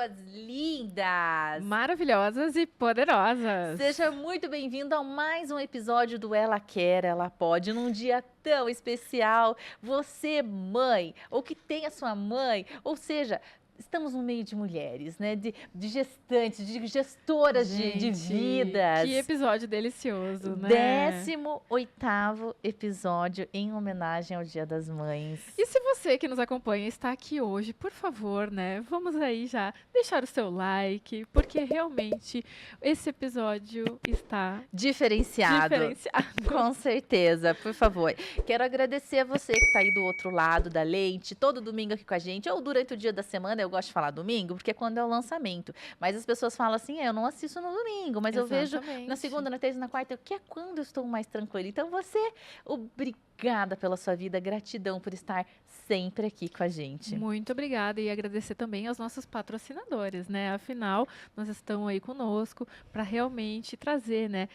pessoas lindas, maravilhosas e poderosas. Seja muito bem-vindo a mais um episódio do Ela Quer, Ela Pode, num dia tão especial. Você, mãe, ou que tem a sua mãe, ou seja, estamos no meio de mulheres, né? De gestantes, de gestoras de vidas. Que episódio delicioso, né? 18º episódio em homenagem ao Dia das Mães. E se você que nos acompanha está aqui hoje, por favor, né? Vamos aí já deixar o seu like, porque realmente esse episódio está diferenciado. Com certeza, por favor. Quero agradecer a você que está aí do outro lado da lente, todo domingo aqui com a gente, ou durante o dia da semana. Eu gosto de falar domingo, porque é quando é o lançamento. Mas as pessoas falam assim, eu não assisto no domingo, mas Exatamente. Eu vejo na segunda, na terça, na quarta, que é quando eu estou mais tranquila. Então você, obrigada pela sua vida, gratidão por estar sempre aqui com a gente. Muito obrigada e agradecer também aos nossos patrocinadores, né? Afinal, nós estamos aí conosco para realmente trazer, né,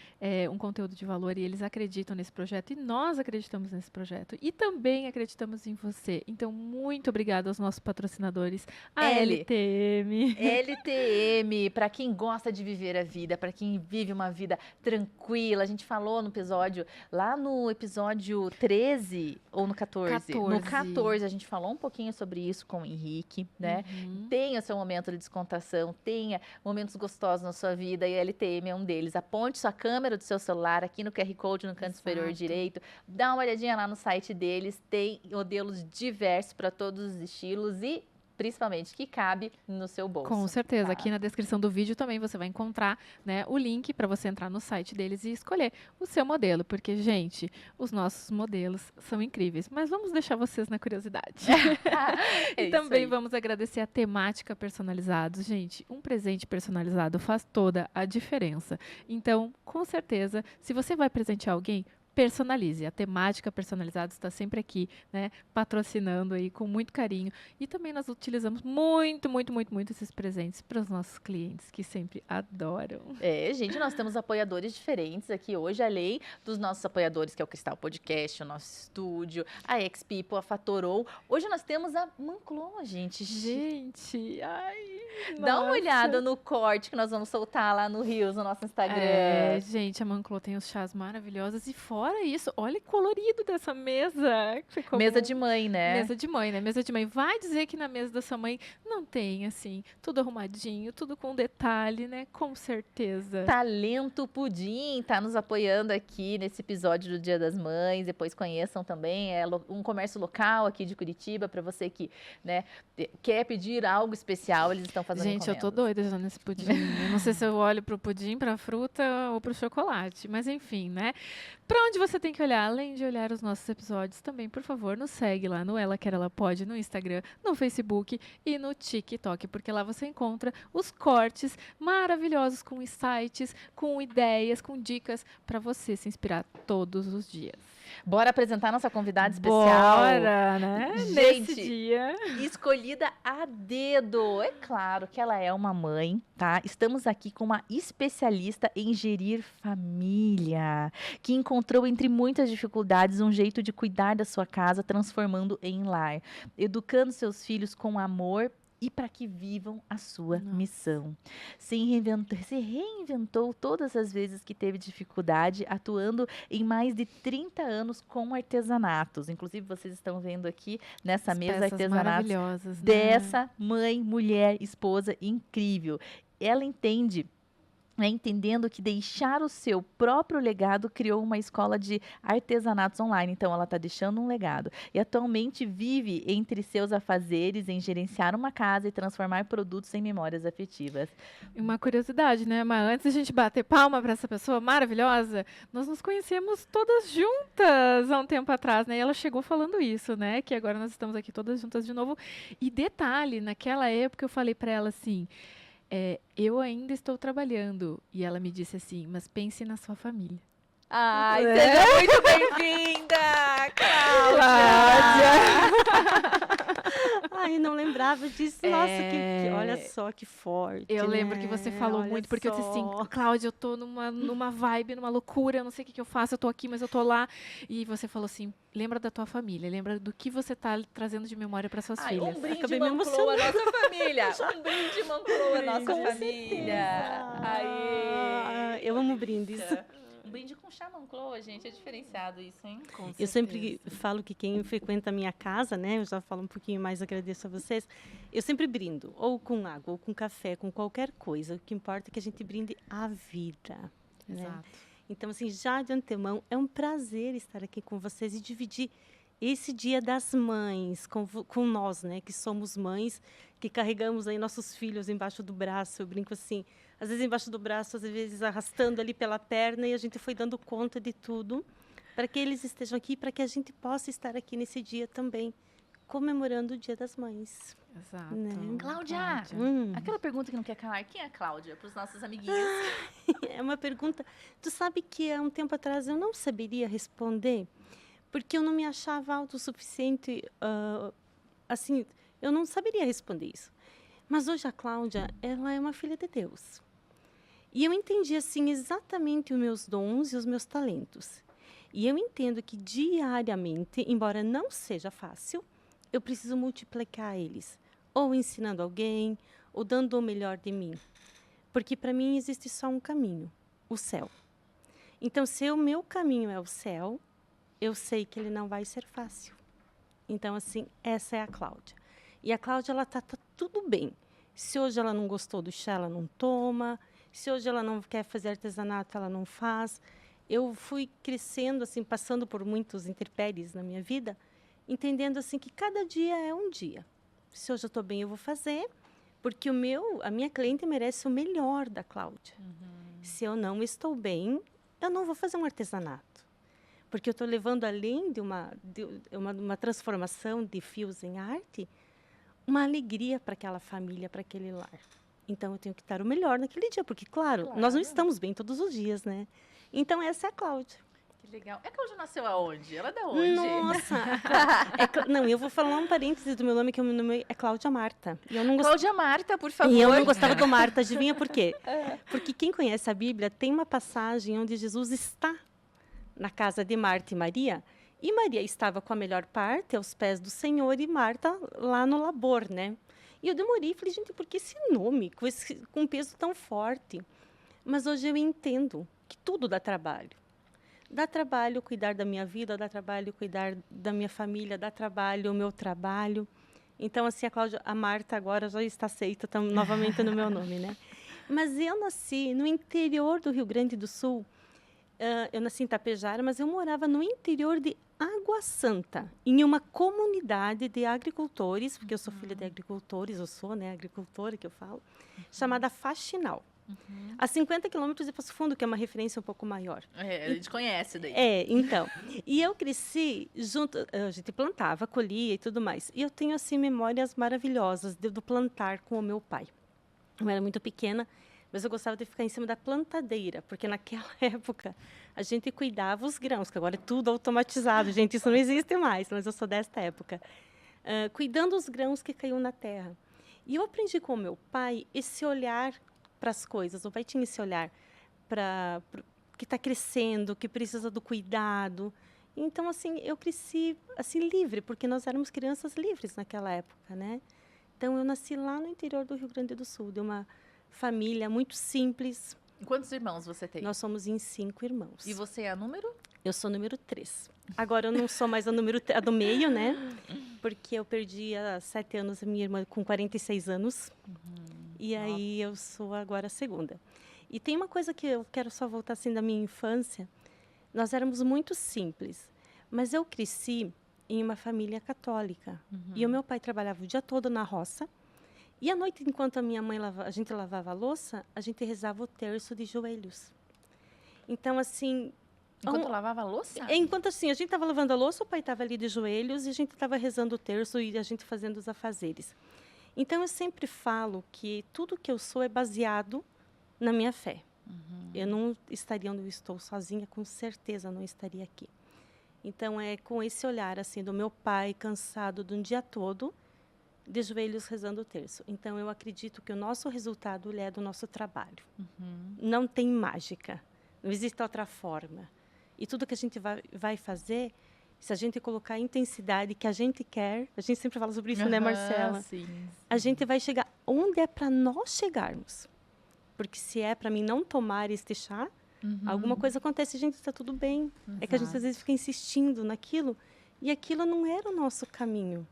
um conteúdo de valor e eles acreditam nesse projeto e nós acreditamos nesse projeto e também acreditamos em você. Então, muito obrigada aos nossos patrocinadores, a LTM. LTM, para quem gosta de viver a vida, para quem vive uma vida tranquila. A gente falou no episódio, lá no episódio 13 ou no 14? No 14, a gente falou um pouquinho sobre isso com o Henrique, né? Tenha seu momento de descontração, tenha momentos gostosos na sua vida e a LTM é um deles. Aponte sua câmera do seu celular aqui no QR Code no canto superior direito, dá uma olhadinha lá no site deles, tem modelos diversos para todos os estilos e principalmente que cabe no seu bolso. Com certeza. Tá? Aqui na descrição do vídeo também você vai encontrar, né, o link para você entrar no site deles e escolher o seu modelo, porque, gente, os nossos modelos são incríveis, mas vamos deixar vocês na curiosidade. E também vamos agradecer a Temática Personalizados. Gente, um presente personalizado faz toda a diferença. Então, com certeza, se você vai presentear alguém, personalize. A Temática Personalizados está sempre aqui, né, patrocinando aí com muito carinho. E também nós utilizamos muito esses presentes para os nossos clientes, que sempre adoram. Gente, nós temos apoiadores diferentes aqui hoje, além dos nossos apoiadores, que é o Cristal Podcast, o nosso estúdio, a X-People, a Fatorou. Hoje nós temos a Moncloa, gente. Gente, dá uma olhada no corte que nós vamos soltar lá no Reels, no nosso Instagram. Gente, a Moncloa tem os chás maravilhosos e fora isso, olha o colorido dessa mesa. Mesa de mãe, né? Mesa de mãe, né? Mesa de mãe. Vai dizer que na mesa da sua mãe não tem, assim, tudo arrumadinho, tudo com detalhe, né? Com certeza. Talento Pudim tá nos apoiando aqui nesse episódio do Dia das Mães. Depois conheçam também, é um comércio local aqui de Curitiba, para você que, né, quer pedir algo especial, eles estão fazendo Gente, encomendas. eu tô doida já nesse pudim. Eu não sei se eu olho pro pudim, pra fruta ou pro chocolate, mas enfim, né? Pra onde você tem que olhar, além de olhar os nossos episódios, também, por favor, nos segue lá no Ela Quer Ela Pode, no Instagram, no Facebook e no TikTok, porque lá você encontra os cortes maravilhosos com insights, com ideias, com dicas para você se inspirar todos os dias. Bora apresentar nossa convidada especial. Bora, né? Gente, nesse dia. Escolhida a dedo. É claro que ela é uma mãe, tá? Estamos aqui com uma especialista em gerir família, que encontrou entre muitas dificuldades um jeito de cuidar da sua casa, transformando em lar, educando seus filhos com amor e para que vivam a sua missão. Se reinventou todas as vezes que teve dificuldade, atuando em mais de 30 anos com artesanatos. Inclusive, vocês estão vendo aqui nessa mesa artesanatos dessa mãe, mulher, esposa incrível. Ela entendendo que deixar o seu próprio legado, criou uma escola de artesanatos online. Então, ela está deixando um legado. E atualmente vive entre seus afazeres em gerenciar uma casa e transformar produtos em memórias afetivas. Uma curiosidade, né, Mas antes de a gente bater palma para essa pessoa maravilhosa, nós nos conhecemos todas juntas há um tempo atrás, né? E ela chegou falando isso, né? Que agora nós estamos aqui todas juntas de novo. E detalhe, naquela época eu falei para ela assim... eu ainda estou trabalhando. E ela me disse assim, mas pense na sua família. Ai, seja muito bem-vinda, Cláudia! Ai, não lembrava disso. Nossa, olha só que forte. Eu lembro que você falou Olha muito, porque eu disse assim, só. Cláudia, eu tô numa vibe, numa loucura, eu não sei o que eu faço, eu tô aqui, mas eu tô lá. E você falou assim, lembra da tua família, lembra do que você tá trazendo de memória para suas Ai, filhas. um brinde Acabei me mancou a emocionando. nossa família. Um brinde mancou a nossa Com família. Aê! Eu amo brindes. Um brinde com chá Moncloa, gente. É diferenciado isso, hein? Com Eu sempre certeza. falo que quem frequenta a minha casa, né? Eu já falo um pouquinho mais, agradeço a vocês. Eu sempre brindo, ou com água, ou com café, com qualquer coisa. O que importa é que a gente brinde a vida, né? Exato. Então, assim, já de antemão, é um prazer estar aqui com vocês e dividir esse Dia das Mães com nós, né? Que somos mães, que carregamos aí nossos filhos embaixo do braço. Eu brinco assim, às vezes embaixo do braço, às vezes arrastando ali pela perna, e a gente foi dando conta de tudo para que eles estejam aqui, para que a gente possa estar aqui nesse dia também, comemorando o Dia das Mães. Exato. Né? Cláudia, aquela pergunta que não quer calar. Quem é a Cláudia? Para os nossos amiguinhos. É uma pergunta. Tu sabe que há um tempo atrás eu não saberia responder, porque eu não me achava autossuficiente. Assim, eu não saberia responder isso. Mas hoje a Cláudia, ela é uma filha de Deus. E eu entendi assim exatamente os meus dons e os meus talentos. E eu entendo que diariamente, embora não seja fácil, eu preciso multiplicar eles, ou ensinando alguém, ou dando o melhor de mim. Porque para mim existe só um caminho, o céu. Então, se o meu caminho é o céu, eu sei que ele não vai ser fácil. Então, assim, essa é a Cláudia. E a Cláudia, ela tá tudo bem. Se hoje ela não gostou do chá, ela não toma. Se hoje ela não quer fazer artesanato, ela não faz. Eu fui crescendo, assim, passando por muitos intempéries na minha vida, entendendo assim que cada dia é um dia. Se hoje eu estou bem, eu vou fazer, porque a minha cliente merece o melhor da Cláudia. Se eu não estou bem, eu não vou fazer um artesanato, porque eu estou levando além de uma transformação de fios em arte, uma alegria para aquela família, para aquele lar. Então eu tenho que estar o melhor naquele dia, porque claro, nós não estamos bem todos os dias, né? Então essa é a Cláudia. Que legal. A Cláudia nasceu aonde? Ela é da onde? Nossa! Não, eu vou falar um parêntese do meu nome, que o meu nome é Cláudia Marta. E eu não Cláudia Marta, por favor. E eu não gostava do Marta, adivinha por quê? Porque quem conhece a Bíblia, tem uma passagem onde Jesus está na casa de Marta e Maria, e Maria estava com a melhor parte, aos pés do Senhor, e Marta lá no labor, né? E eu demorei e falei, gente, por que esse nome, com um peso tão forte? Mas hoje eu entendo que tudo dá trabalho. Dá trabalho cuidar da minha vida, dá trabalho cuidar da minha família, dá trabalho o meu trabalho. Então, assim, a Marta agora já está aceita novamente no meu nome, né? Mas eu nasci no interior do Rio Grande do Sul. Eu nasci em Tapejara, mas eu morava no interior de Água Santa, em uma comunidade de agricultores, porque eu sou filha de agricultores, eu sou, né, agricultora que eu falo, chamada Faxinal. A 50 quilômetros de Passo Fundo, que é uma referência um pouco maior. A gente conhece daí. Então. E eu cresci junto, a gente plantava, colhia e tudo mais. E eu tenho, assim, memórias maravilhosas do plantar com o meu pai. Eu era muito pequena, mas eu gostava de ficar em cima da plantadeira, porque naquela época a gente cuidava os grãos, que agora é tudo automatizado, gente, isso não existe mais, mas eu sou desta época. Cuidando os grãos que caíam na terra. E eu aprendi com o meu pai esse olhar para as coisas. O pai tinha esse olhar para que está crescendo, que precisa do cuidado. Então, assim, eu cresci assim livre, porque nós éramos crianças livres naquela época, né? Então, eu nasci lá no interior do Rio Grande do Sul, de uma família muito simples. Quantos irmãos você tem? Nós somos em 5 irmãos. E você é a número? Eu sou número 3. Agora, eu não sou mais a do meio, né? Porque eu perdi há 7 anos a minha irmã com 46 anos. E aí eu sou agora a segunda. E tem uma coisa que eu quero só voltar assim da minha infância. Nós éramos muito simples, mas eu cresci em uma família católica. E o meu pai trabalhava o dia todo na roça. E à noite, enquanto a gente lavava a louça, a gente rezava o terço de joelhos. Então, assim... Enquanto lavava a louça? Enquanto assim, a gente estava lavando a louça, o pai estava ali de joelhos e a gente estava rezando o terço e a gente fazendo os afazeres. Então, eu sempre falo que tudo que eu sou é baseado na minha fé. Eu não estaria onde eu estou sozinha, com certeza não estaria aqui. Então, é com esse olhar assim do meu pai, cansado de um dia todo, de joelhos rezando o terço. Então, eu acredito que o nosso resultado ele é do nosso trabalho. Não tem mágica. Não existe outra forma. E tudo que a gente vai fazer, se a gente colocar a intensidade que a gente quer, a gente sempre fala sobre isso, né, Marcela? Sim. A gente vai chegar onde é para nós chegarmos. Porque se é para mim não tomar este chá, alguma coisa acontece, gente, está tudo bem. É que a gente às vezes fica insistindo naquilo e aquilo não era o nosso caminho.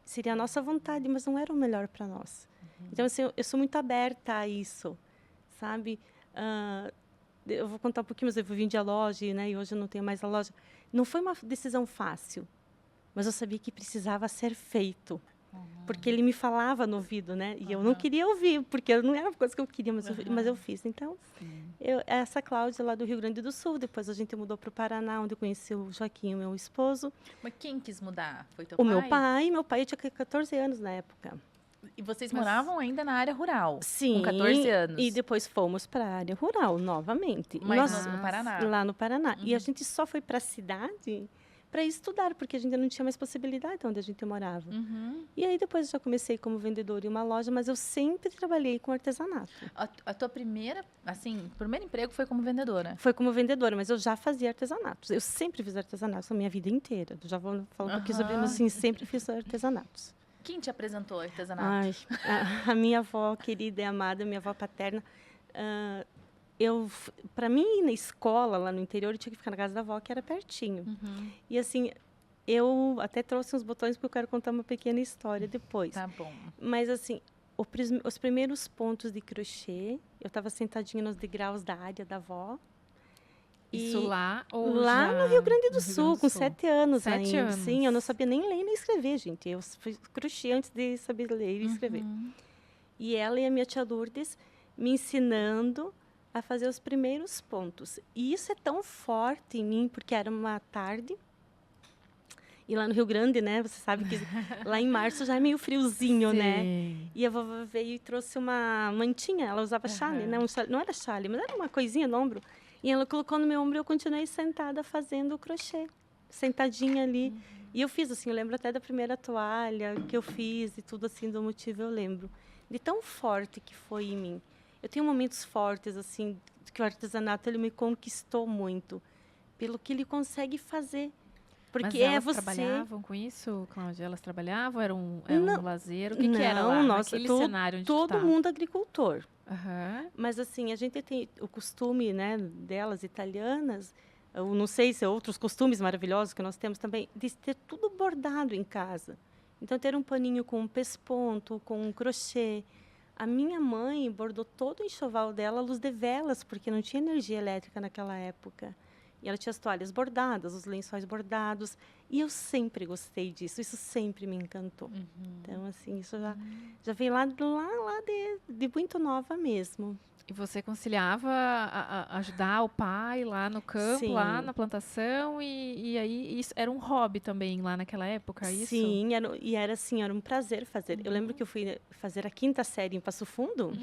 Seria a nossa vontade, mas não era o melhor para nós. Então, assim, eu sou muito aberta a isso, sabe? Eu vou contar um pouquinho, mas eu vendi a loja, né? E hoje eu não tenho mais a loja. Não foi uma decisão fácil, mas eu sabia que precisava ser feito. Porque ele me falava no ouvido, né? E eu não queria ouvir, porque não era a coisa que eu queria, mas eu fiz. Então, essa Cláudia lá do Rio Grande do Sul, depois a gente mudou para o Paraná, onde eu conheci o Joaquim, o meu esposo. Mas quem quis mudar? Foi teu O pai? meu pai, eu tinha 14 anos na época. E vocês moravam ainda na área rural? Sim. Com 14 anos? E depois fomos para a área rural, novamente. Mas no Paraná? Lá no Paraná. E a gente só foi para a cidade para estudar, porque a gente não tinha mais possibilidade onde a gente morava. E aí depois eu já comecei como vendedora em uma loja, mas eu sempre trabalhei com artesanato. A tua primeiro emprego foi como vendedora? Foi como vendedora, mas eu já fazia artesanatos. Eu sempre fiz artesanatos a minha vida inteira. Eu já vou falar um pouquinho sobre isso, mas assim, sempre fiz artesanatos. Quem te apresentou artesanato? Ai, a minha avó querida e amada, minha avó paterna, para mim ir na escola lá no interior, eu tinha que ficar na casa da avó, que era pertinho. E assim, eu até trouxe uns botões porque eu quero contar uma pequena história depois. Tá bom. Mas assim, os primeiros pontos de crochê, eu estava sentadinha nos degraus da área da avó. Isso lá ou lá já no Rio Grande do no Rio Sul, Grande com do Sul? 7 anos 7 ainda. anos. Sim, eu não sabia nem ler nem escrever, gente. Eu fiz crochê antes de saber ler e escrever. E ela e a minha tia Lourdes me ensinando a fazer os primeiros pontos. E isso é tão forte em mim, porque era uma tarde. E lá no Rio Grande, né? Você sabe que lá em março já é meio friozinho, né? E a vovó veio e trouxe uma mantinha. Ela usava chale, né? Não era chale, mas era uma coisinha no ombro. E ela colocou no meu ombro e eu continuei sentada fazendo o crochê. Sentadinha ali. E eu fiz, assim, eu lembro até da primeira toalha que eu fiz e tudo assim, do motivo eu lembro. De tão forte que foi em mim. Eu tenho momentos fortes, assim, que o artesanato ele me conquistou muito. Pelo que ele consegue fazer. Porque Mas elas você... trabalhavam com isso, Cláudia? Elas trabalhavam? Era um lazer? O não, que era lá, nossa, naquele cenário onde tu todo tava? mundo agricultor. Mas assim, a gente tem o costume, né, delas, italianas, eu não sei se outros costumes maravilhosos que nós temos também, de ter tudo bordado em casa. Então, ter um paninho com um pesponto, com um crochê. A minha mãe bordou todo o enxoval dela à luz de velas, porque não tinha energia elétrica naquela época. E ela tinha as toalhas bordadas, os lençóis bordados. E eu sempre gostei disso, isso sempre me encantou. Então, assim, isso já vem lá de muito nova mesmo. E você conciliava ajudar o pai lá no campo, Sim. lá na plantação, e aí isso era um hobby também lá naquela época, isso? Sim, era assim, era um prazer fazer. Eu lembro que eu fui fazer a 5ª série em Passo Fundo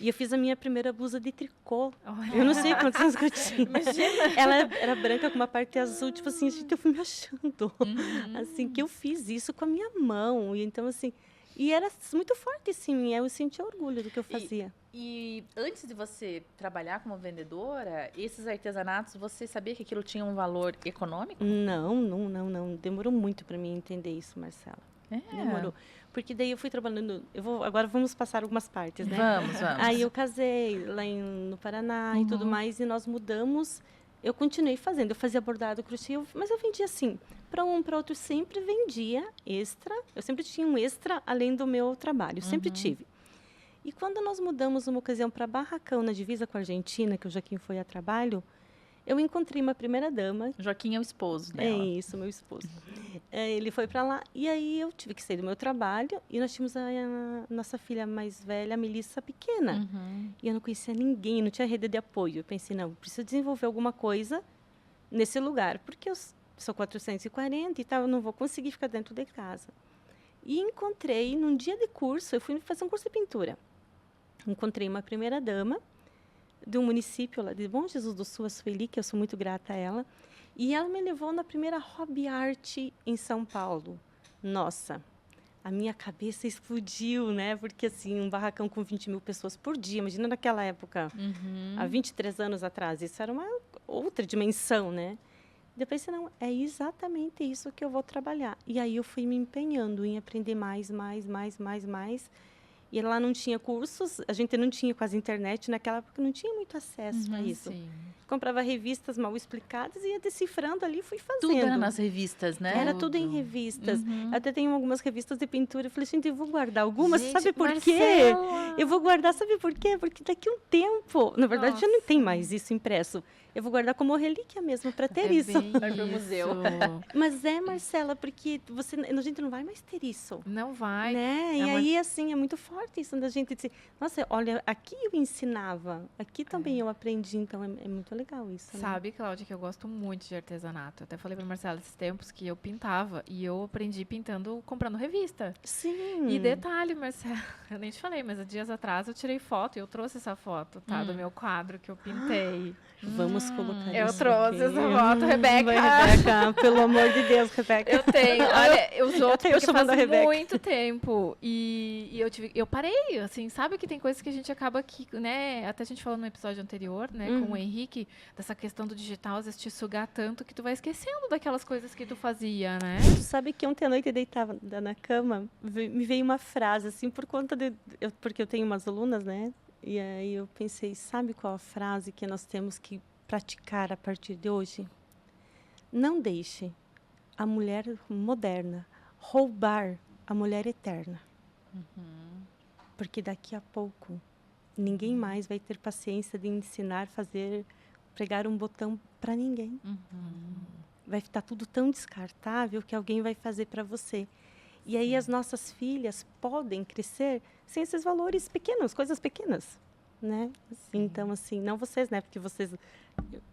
e eu fiz a minha primeira blusa de tricô. Olha. Eu não sei quantos anos que eu tinha. Ela era branca com uma parte azul, tipo assim, gente, eu fui me achando. Assim, que eu fiz isso com a minha mão. E então, assim, e era muito forte, assim, eu sentia orgulho do que eu fazia. E antes de você trabalhar como vendedora, esses artesanatos, você sabia que aquilo tinha um valor econômico? Não. Demorou muito para mim entender isso, Marcela. Demorou. Porque daí eu fui trabalhando... Agora vamos passar algumas partes, né? Vamos. Aí eu casei lá no Paraná e tudo mais, e nós mudamos. Eu continuei fazendo. Eu fazia bordado, crochê, mas eu vendia assim. Para um, para outro, sempre vendia extra. Eu sempre tinha um extra além do meu trabalho. Sempre tive. E quando nós mudamos uma ocasião para Barracão, na divisa com a Argentina, que o Joaquim foi a trabalho, eu encontrei uma primeira-dama. Joaquim é o esposo dela. É isso, meu esposo. Ele foi para lá e aí eu tive que sair do meu trabalho e nós tínhamos a nossa filha mais velha, a Melissa, pequena. E eu não conhecia ninguém, não tinha rede de apoio. Eu pensei, não, preciso desenvolver alguma coisa nesse lugar, porque eu sou 440 e tal, eu não vou conseguir ficar dentro de casa. E encontrei, num dia de curso, eu fui fazer um curso de pintura. Encontrei uma primeira-dama de um município lá de Bom Jesus do Sul, a Sueli, que eu sou muito grata a ela. E ela me levou na primeira Hobby Art em São Paulo. Nossa, a minha cabeça explodiu, né? Porque, assim, um barracão com 20 mil pessoas por dia, imagina naquela época, há 23 anos atrás, isso era uma outra dimensão, né? Depois, pensei, não, é exatamente isso que eu vou trabalhar. E aí eu fui me empenhando em aprender mais. E lá não tinha cursos, a gente não tinha quase internet, naquela época não tinha muito acesso a isso. Sim. Comprava revistas mal explicadas e ia decifrando ali, fui fazendo. Tudo era nas revistas, né? Era tudo em Tudo. revistas. Até tenho algumas revistas de pintura. Eu falei, gente, eu vou guardar algumas, Gente, sabe por quê? Marcela! Eu vou guardar, sabe por quê? Porque daqui a um tempo, na verdade, já não tem Nossa. mais isso impresso. Eu vou guardar como relíquia mesmo, para ter É isso. bem Vai pro museu. isso. Mas Marcela, porque a gente não vai mais ter isso. Não vai. Né? E É uma- aí, assim, é muito forte isso da gente dizer, nossa, olha, aqui eu ensinava, aqui também eu aprendi, então é muito legal isso. Né? Sabe, Cláudia, que eu gosto muito de artesanato. Eu até falei pra Marcela esses tempos que eu pintava e eu aprendi pintando, comprando revista. Sim. E detalhe, Marcela, eu nem te falei, mas há dias atrás eu tirei foto e eu trouxe essa foto, tá? Do meu quadro que eu pintei. Vamos colocar Eu isso trouxe aqui. essa foto, Rebeca. Rebeca, pelo amor de Deus, Rebeca. Eu tenho. Olha, os outros, tenho porque chamando faz a Rebeca. muito tempo. E eu parei, assim, sabe que tem coisas que a gente acaba que, né? Até a gente falou no episódio anterior, né, com o Henrique, dessa questão do digital, às vezes te sugar tanto que tu vai esquecendo daquelas coisas que tu fazia, né? Tu sabe que ontem à noite eu deitava na cama, me veio uma frase, assim, por conta porque eu tenho umas alunas, né? E aí eu pensei, sabe qual a frase que nós temos que praticar a partir de hoje? Não deixe a mulher moderna roubar a mulher eterna. Porque daqui a pouco ninguém mais vai ter paciência de ensinar, pregar um botão para ninguém. Vai estar tudo tão descartável que alguém vai fazer para você. E aí as nossas filhas podem crescer sem esses valores pequenos, coisas pequenas, né? Então, assim, não vocês, né? Porque vocês,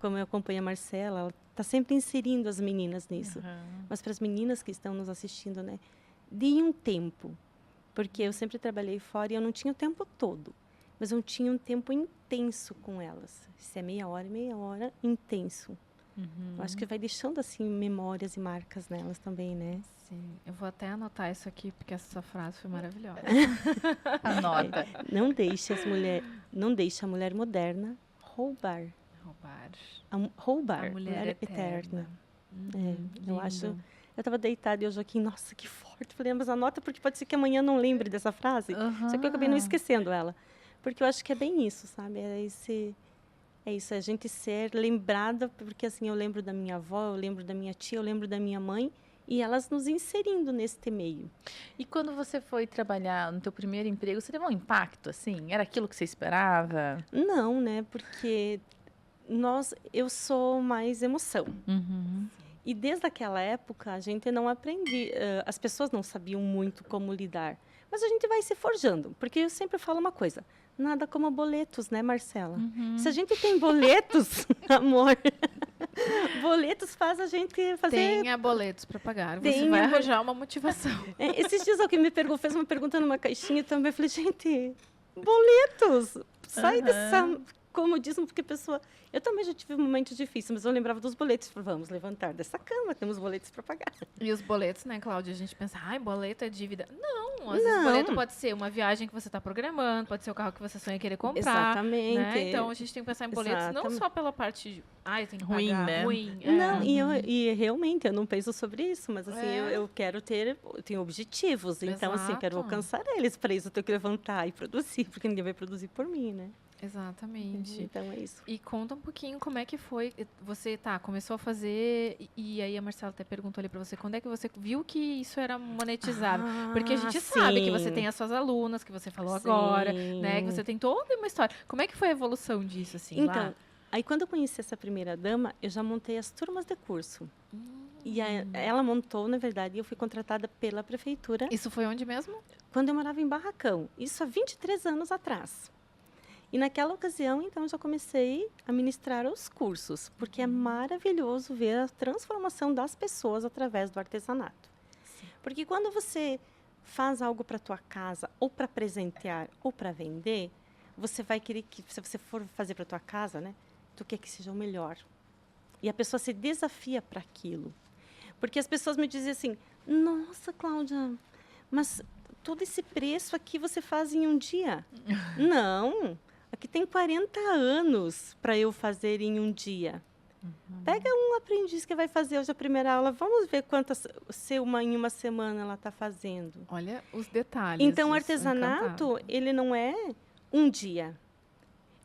como eu acompanho a Marcela, ela está sempre inserindo as meninas nisso. Mas para as meninas que estão nos assistindo, né? Deem um tempo. Porque eu sempre trabalhei fora e eu não tinha o tempo todo. Mas eu tinha um tempo intenso com elas. Se é meia hora, intenso. Eu acho que vai deixando, assim, memórias e marcas nelas também, né? Sim. Eu vou até anotar isso aqui, porque essa sua frase foi maravilhosa. Anota. Não deixe a mulher moderna roubar. Roubar. A A mulher eterna. Lindo. Eu acho. Eu estava deitada e o Joaquim, nossa, que forte. Falei, mas anota porque pode ser que amanhã não lembre dessa frase. Só que eu acabei não esquecendo ela. Porque eu acho que é bem isso, sabe? É isso, a gente ser lembrada, porque assim, eu lembro da minha avó, eu lembro da minha tia, eu lembro da minha mãe, e elas nos inserindo neste meio. E quando você foi trabalhar no teu primeiro emprego, você teve um impacto, assim? Era aquilo que você esperava? Não, né? Porque eu sou mais emoção. E desde aquela época, a gente não aprendia, as pessoas não sabiam muito como lidar. Mas a gente vai se forjando, porque eu sempre falo uma coisa, nada como boletos, né, Marcela? Se a gente tem boletos, amor, boletos faz a gente fazer... Tenha boletos para pagar. Você Tenha vai arranjar uma motivação. Esses dias alguém fez uma pergunta numa caixinha também, eu falei, gente, boletos, sai dessa comodismo, porque a pessoa... Eu também já tive momentos difíceis, mas eu lembrava dos boletos. Falei, vamos levantar dessa cama, temos boletos para pagar. E os boletos, né, Cláudia? A gente pensa, ai, boleto é dívida. Não, às vezes Não. boleto pode ser uma viagem que você está programando, pode ser o carro que você sonha querer comprar. Exatamente. Né? Então, a gente tem que pensar em boletos não Exatamente. só pela parte, eu tenho que Ruim, pagar, né? ruim. Não, e realmente eu não penso sobre isso, mas assim, É. eu tenho objetivos, então assim, quero Exato. alcançar eles, para isso eu tenho que levantar e produzir, porque ninguém vai produzir por mim, né? Exatamente. Então é isso. E conta um pouquinho como é que foi. Você começou a fazer, e aí a Marcela até perguntou ali pra você, quando é que você viu que isso era monetizável? Porque a gente sabe que você tem as suas alunas, que você falou agora, né? Que você tem toda uma história. Como é que foi a evolução disso, assim, Então, lá? aí quando eu conheci essa primeira dama, eu já montei as turmas de curso. E ela montou, na verdade, e eu fui contratada pela prefeitura Isso foi onde mesmo? quando eu morava em Barracão. Isso há 23 anos atrás. E naquela ocasião, então, eu já comecei a ministrar os cursos, porque é maravilhoso ver a transformação das pessoas através do artesanato. Porque quando você faz algo para tua casa, ou para presentear, ou para vender, você vai querer que, se você for fazer para tua casa, né, tu quer que seja o melhor. E a pessoa se desafia para aquilo. Porque as pessoas me dizem assim, nossa, Cláudia, mas todo esse preço aqui você faz em um dia. Não, aqui tem 40 anos para eu fazer em um dia. Pega um aprendiz que vai fazer hoje a primeira aula, vamos ver quantas em uma semana ela está fazendo. Olha os detalhes. Então, o isso, artesanato, encantada. ele não é um dia.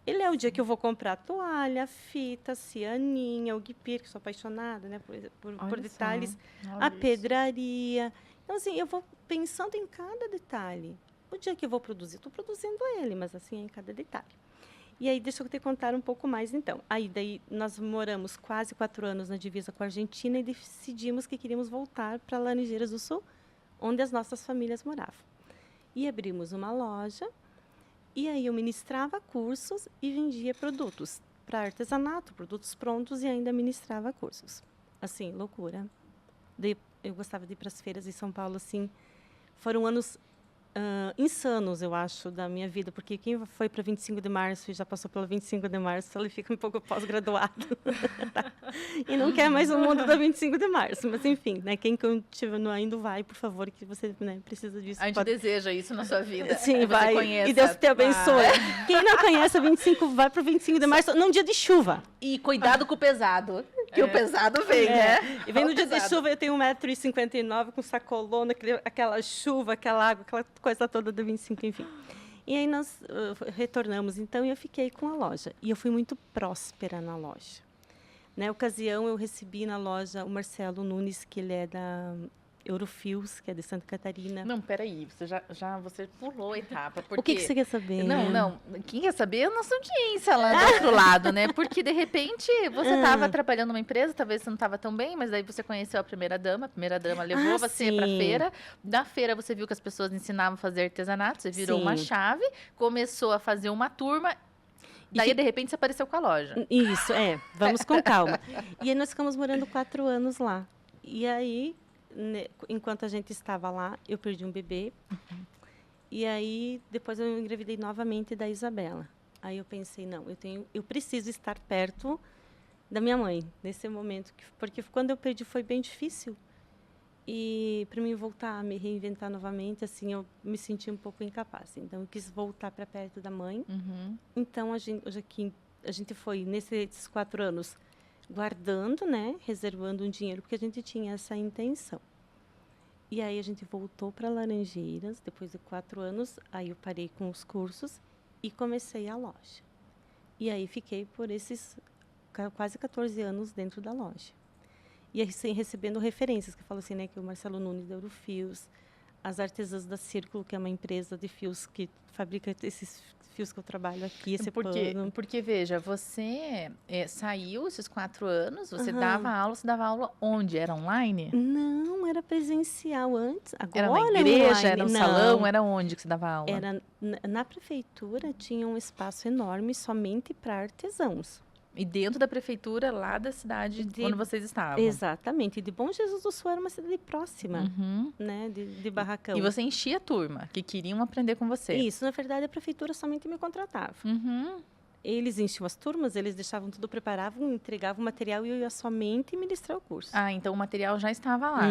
Ele é o dia que eu vou comprar toalha, fita, cianinha, o guipir, que sou apaixonada, né, por Olha detalhes, só. a pedraria. Então, assim, eu vou pensando em cada detalhe. O dia que eu vou produzir, estou produzindo ele, mas assim, é em cada detalhe. E aí, deixa eu te contar um pouco mais, então. Aí, daí, nós moramos quase 4 anos na divisa com a Argentina e decidimos que queríamos voltar para Laranjeiras do Sul, onde as nossas famílias moravam. E abrimos uma loja, e aí eu ministrava cursos e vendia produtos para artesanato, produtos prontos, e ainda ministrava cursos. Assim, loucura. Eu gostava de ir para as feiras em São Paulo, assim. Foram anos insanos, eu acho, da minha vida, porque quem foi para 25 de março e já passou pelo 25 de março, ele fica um pouco pós-graduado. E não quer mais o mundo da 25 de março. Mas, enfim, né, quem continua indo, vai, por favor, que você, né, precisa disso. A gente deseja isso na sua vida. Sim, que você vai. conheça. E Deus te abençoe. Quem não conhece o 25, vai para o 25 de março, num dia de chuva. E cuidado com o pesado, que o pesado vem, né? E vem no O dia de pesado. chuva, eu tenho 1,59 m, com sacolona, aquela chuva, aquela água, aquela coisa toda do 25, enfim. E aí nós retornamos, então, e eu fiquei com a loja. E eu fui muito próspera na loja. Na ocasião, eu recebi na loja o Marcelo Nunes, que ele é da Eurofios, que é de Santa Catarina. Não, peraí, você pulou a etapa. Porque... O que você quer saber? Não. Quem quer saber é a nossa audiência lá do outro lado, né? Porque, de repente, você estava trabalhando numa empresa, talvez você não estava tão bem, mas daí você conheceu a primeira dama levou você para a sim. feira. Da feira, você viu que as pessoas ensinavam a fazer artesanato, você virou uma Sim. chave, começou a fazer uma turma, daí, de repente, você apareceu com a loja. Isso, vamos com calma. E aí nós ficamos morando 4 anos lá. E aí, enquanto a gente estava lá, eu perdi um bebê. E aí, depois eu engravidei novamente da Isabela. Aí eu pensei, não, eu preciso estar perto da minha mãe, nesse momento. Porque quando eu perdi foi bem difícil. E para mim voltar a me reinventar novamente, assim, eu me senti um pouco incapaz. Então, eu quis voltar para perto da mãe. Então, hoje aqui, a gente foi, nesses 4 anos, guardando, né, reservando um dinheiro, porque a gente tinha essa intenção. E aí a gente voltou para Laranjeiras, depois de 4 anos, aí eu parei com os cursos e comecei a loja. E aí fiquei por esses quase 14 anos dentro da loja. E assim, recebendo referências, que eu falo assim, né, que o Marcelo Nunes da Eurofios, as Artesãs da Círculo, que é uma empresa de fios que fabrica esses fios que eu trabalho aqui, esse pano. Porque, veja, você saiu esses 4 anos, você dava aula onde? Era online? Não, era presencial antes. Agora Era na igreja, online. era no Não. salão, era onde que você dava aula? Era na prefeitura, tinha um espaço enorme somente para artesãos. E dentro da prefeitura, lá da cidade onde vocês estavam. Exatamente. E de Bom Jesus do Sul era uma cidade próxima, né, de Barracão. E você enchia a turma, que queriam aprender com você. Isso, na verdade, a prefeitura somente me contratava. Eles enchiam as turmas, eles deixavam tudo preparado, entregavam o material e eu ia somente ministrar o curso. Ah, então o material já estava lá.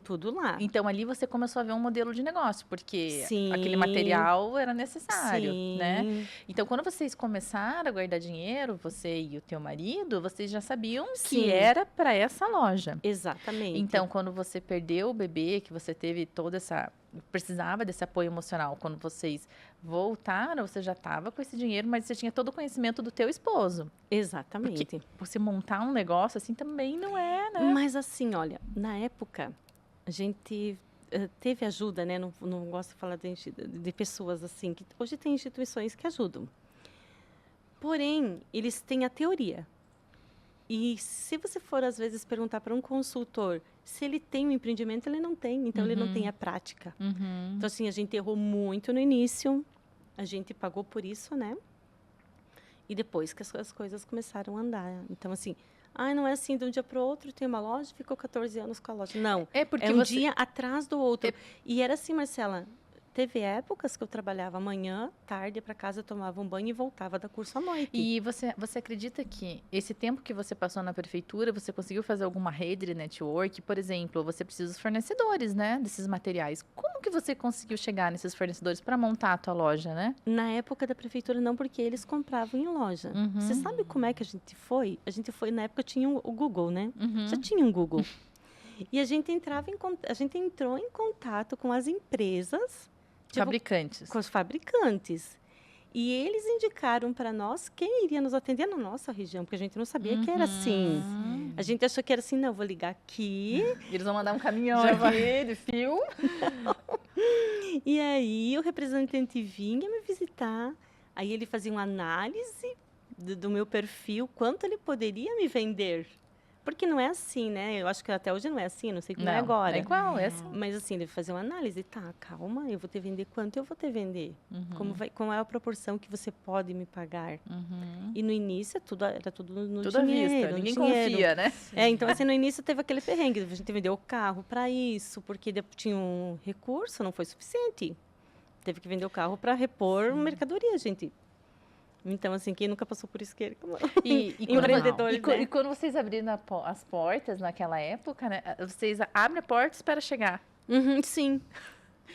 Tudo lá. Então ali você começou a ver um modelo de negócio, porque Sim. aquele material era necessário, Sim. né? Então quando vocês começaram a guardar dinheiro, você e o teu marido, vocês já sabiam Sim. que era para essa loja. Exatamente. Então quando você perdeu o bebê, que você teve toda essa precisava desse apoio emocional, quando vocês voltaram, você já estava com esse dinheiro, mas você tinha todo o conhecimento do teu esposo. Exatamente. Porque você montar um negócio assim também não é, né? Mas assim, olha, na época, a gente teve ajuda, né? Não gosto de falar de pessoas assim, que hoje tem instituições que ajudam. Porém, eles têm a teoria. E se você for, às vezes, perguntar para um consultor se ele tem um empreendimento, ele não tem. Então, ele não tem a prática. Então, assim, a gente errou muito no início. A gente pagou por isso, né? E depois que as coisas começaram a andar. Então, assim, não é assim, de um dia para o outro, tem uma loja, ficou 14 anos com a loja. Não, É porque um dia atrás do outro. E era assim, Marcela, Teve épocas que eu trabalhava manhã, tarde, ia para casa, tomava um banho e voltava da curso à noite. E você acredita que esse tempo que você passou na prefeitura, você conseguiu fazer alguma rede de network? Por exemplo, você precisa dos fornecedores, né, desses materiais. Como que você conseguiu chegar nesses fornecedores para montar a tua loja, né? Na época da prefeitura, não, porque eles compravam em loja. Uhum. Você sabe como é que a gente foi? A gente foi, na época tinha o Google, né? Uhum. Já tinha um Google. E a gente entrou em contato com as empresas, tipo, Fabricantes. com os fabricantes. E eles indicaram para nós quem iria nos atender na nossa região, porque a gente não sabia que era assim. Uhum. A gente achou que era assim, não, vou ligar aqui. Eles vão mandar um caminhão Já aqui de fio. E aí o representante vinha me visitar. Aí ele fazia uma análise do meu perfil, quanto ele poderia me vender. Porque não é assim, né? Eu acho que até hoje não é assim, não sei como é agora. É igual, é assim. Mas assim, ele fazia uma análise, tá, calma, eu vou te vender quanto eu vou te vender? Qual é a proporção que você pode me pagar? Uhum. E no início era tudo no Tudo à dinheiro. vista, no ninguém dinheiro. confia, né? Então assim, no início teve aquele perrengue, a gente vendeu o carro para isso, porque tinha um recurso, não foi suficiente. Teve que vender o carro para repor mercadoria, gente. Então, assim, quem nunca passou por isso que empreendedores, né? E quando vocês abriram as portas naquela época, né? Vocês abrem a porta e esperam chegar. Uhum, sim.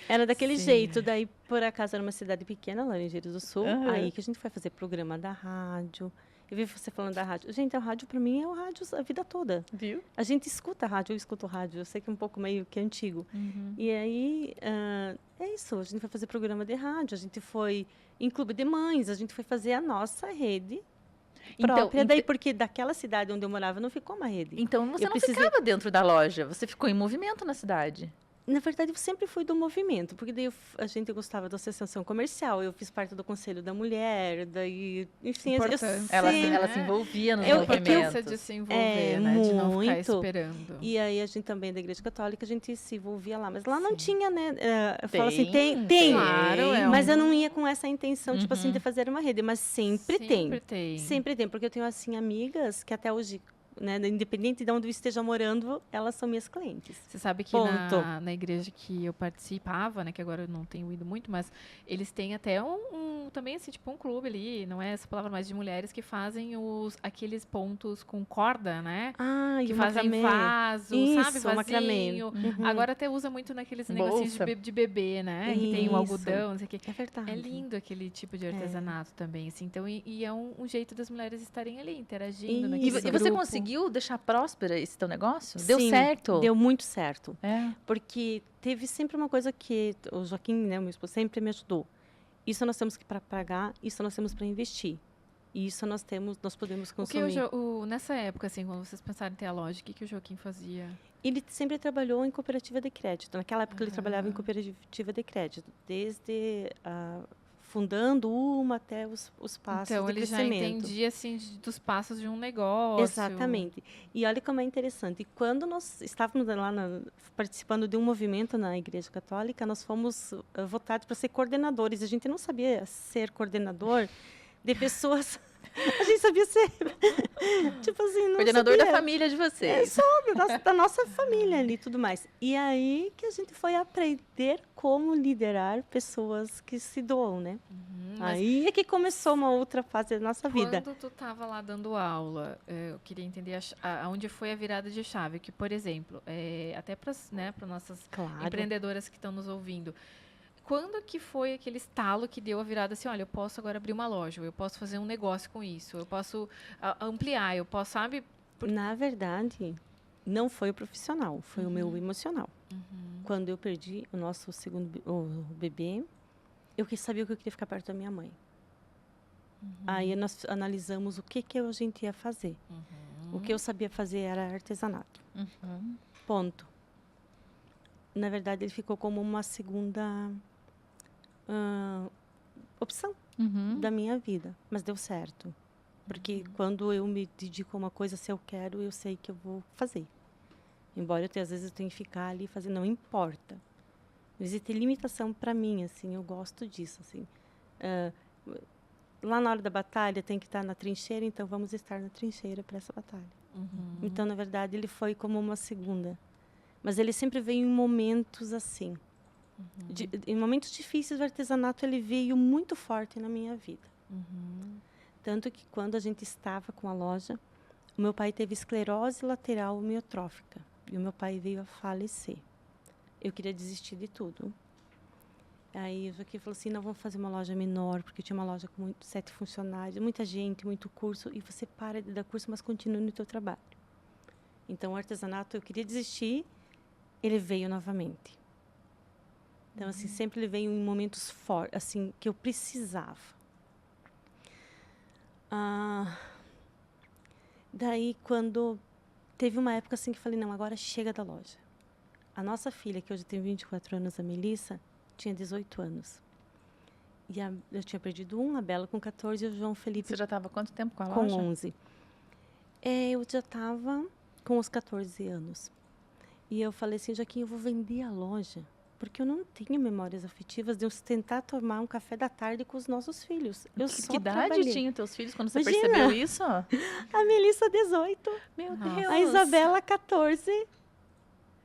Era daquele Sim. jeito. Daí, por acaso, era uma cidade pequena, Laranjeiras do Sul. Uhum. Aí que a gente foi fazer programa da rádio. Eu vi você falando da rádio. Gente, a rádio, para mim, é o rádio a vida toda. Viu? A gente escuta a rádio, eu escuto rádio. Eu sei que é um pouco meio que antigo. Uhum. E aí, é isso. A gente foi fazer programa de rádio. A gente foi em clube de mães. A gente foi fazer a nossa rede própria. Daí, porque daquela cidade onde eu morava, não ficou uma rede. Então você Eu não ficava dentro da loja, você ficou em movimento na cidade. Na verdade, eu sempre fui do movimento, porque daí a gente gostava da associação comercial, eu fiz parte do Conselho da Mulher, daí, enfim, Importante. Ela se envolvia nos A movimentos. importância de se envolver, né? De não ficar muito. esperando. E aí a gente também da Igreja Católica, a gente se envolvia lá, mas lá não tinha, né? Eu Tem, falo assim, tem, Claro, mas eu não ia com essa intenção, tipo assim, Uhum. de fazer uma rede, mas sempre tem. tem. Sempre tem, porque eu tenho, assim, amigas que até hoje, né, independente de onde eu esteja morando, elas são minhas clientes. Você sabe que Ponto. na igreja que eu participava, né, que agora eu não tenho ido muito, mas eles têm até também assim, tipo um clube ali, não é essa palavra mais de mulheres que fazem aqueles pontos com corda, né? Ah, Que e o fazem macramê. vaso, sabe, Isso, o macramê. vasinho. Uhum. Agora até usa muito naqueles negocinhos Bolsa. de bebê, né? Que tem o Isso. algodão, não sei o quê. É verdade. É lindo aquele tipo de artesanato também, assim. Então, e é um jeito das mulheres estarem ali, interagindo Isso. E naquele você grupo. conseguiu deixar próspera esse teu negócio? Deu Sim, certo? Deu muito certo. É. Porque teve sempre uma coisa que o Joaquim, né, meu esposo, sempre me ajudou. Isso nós temos que para pagar, isso nós temos para investir. E isso nós podemos consumir. Nessa época, assim, quando vocês pensaram em ter a loja, o que o Joaquim fazia? Ele sempre trabalhou em cooperativa de crédito. Naquela época ele trabalhava em cooperativa de crédito, desde fundando uma até os passos Então, de ele já crescimento. entendia, assim, dos passos de um negócio. Exatamente. E olha como é interessante. Quando nós estávamos lá participando de um movimento na Igreja Católica, nós fomos votados para ser coordenadores. A gente não sabia ser coordenador de pessoas. A gente sabia ser, tipo assim, não Coordenador sabia. da família de vocês. Da nossa família ali e tudo mais. E aí que a gente foi aprender como liderar pessoas que se doam, né? Mas Aí é que começou uma outra fase da nossa vida. quando tu estava lá dando aula, eu queria entender aonde foi a virada de chave. Que, por exemplo, até para nossas Claro. empreendedoras que estão nos ouvindo, quando que foi aquele estalo que deu a virada assim, olha, eu posso agora abrir uma loja, eu posso fazer um negócio com isso, eu posso ampliar, eu posso, sabe? Na verdade, não foi o profissional, foi o meu emocional. Quando eu perdi o nosso segundo o bebê, eu sabia que eu queria ficar perto da minha mãe. Aí nós analisamos o que a gente ia fazer. O que eu sabia fazer era artesanato. Ponto. Na verdade, ele ficou como uma segunda opção da minha vida. Mas deu certo. Porque quando eu me dedico a uma coisa, se eu quero, eu sei que eu vou fazer. Embora às vezes eu tenha que ficar ali fazendo, não importa. Não existe limitação para mim, assim, eu gosto disso, assim. Lá na hora da batalha tem que estar na trincheira, então vamos estar na trincheira para essa batalha. Então, na verdade, ele foi como uma segunda. Mas ele sempre veio em momentos assim. Em momentos difíceis, o artesanato ele veio muito forte na minha vida. Tanto que quando a gente estava com a loja, o meu pai teve esclerose lateral amiotrófica e o meu pai veio a falecer. Eu queria desistir de tudo. Aí o Joaquim falou assim, não, vamos fazer uma loja menor, porque eu tinha uma loja com 7 funcionários, muita gente, muito curso, e você para de dar curso, mas continua no teu trabalho. Então, o artesanato, eu queria desistir, ele veio novamente. Então, assim, sempre ele veio em momentos fortes, assim, que eu precisava. Daí, quando teve uma época assim que eu falei, não, agora chega da loja. A nossa filha, que hoje tem 24 anos, a Melissa, tinha 18 anos. E eu tinha perdido a Bela com 14 e o João Felipe Você já estava quanto tempo com a com loja? 11. Eu já estava com os 14 anos. E eu falei assim, Joaquim, eu vou vender a loja, porque eu não tenho memórias afetivas de eu tentar tomar um café da tarde com os nossos filhos. Eu Que só idade trabalhei. tinham teus filhos quando você Imagina. percebeu isso? A Melissa, 18. Meu Nossa. Deus. A Isabela, 14.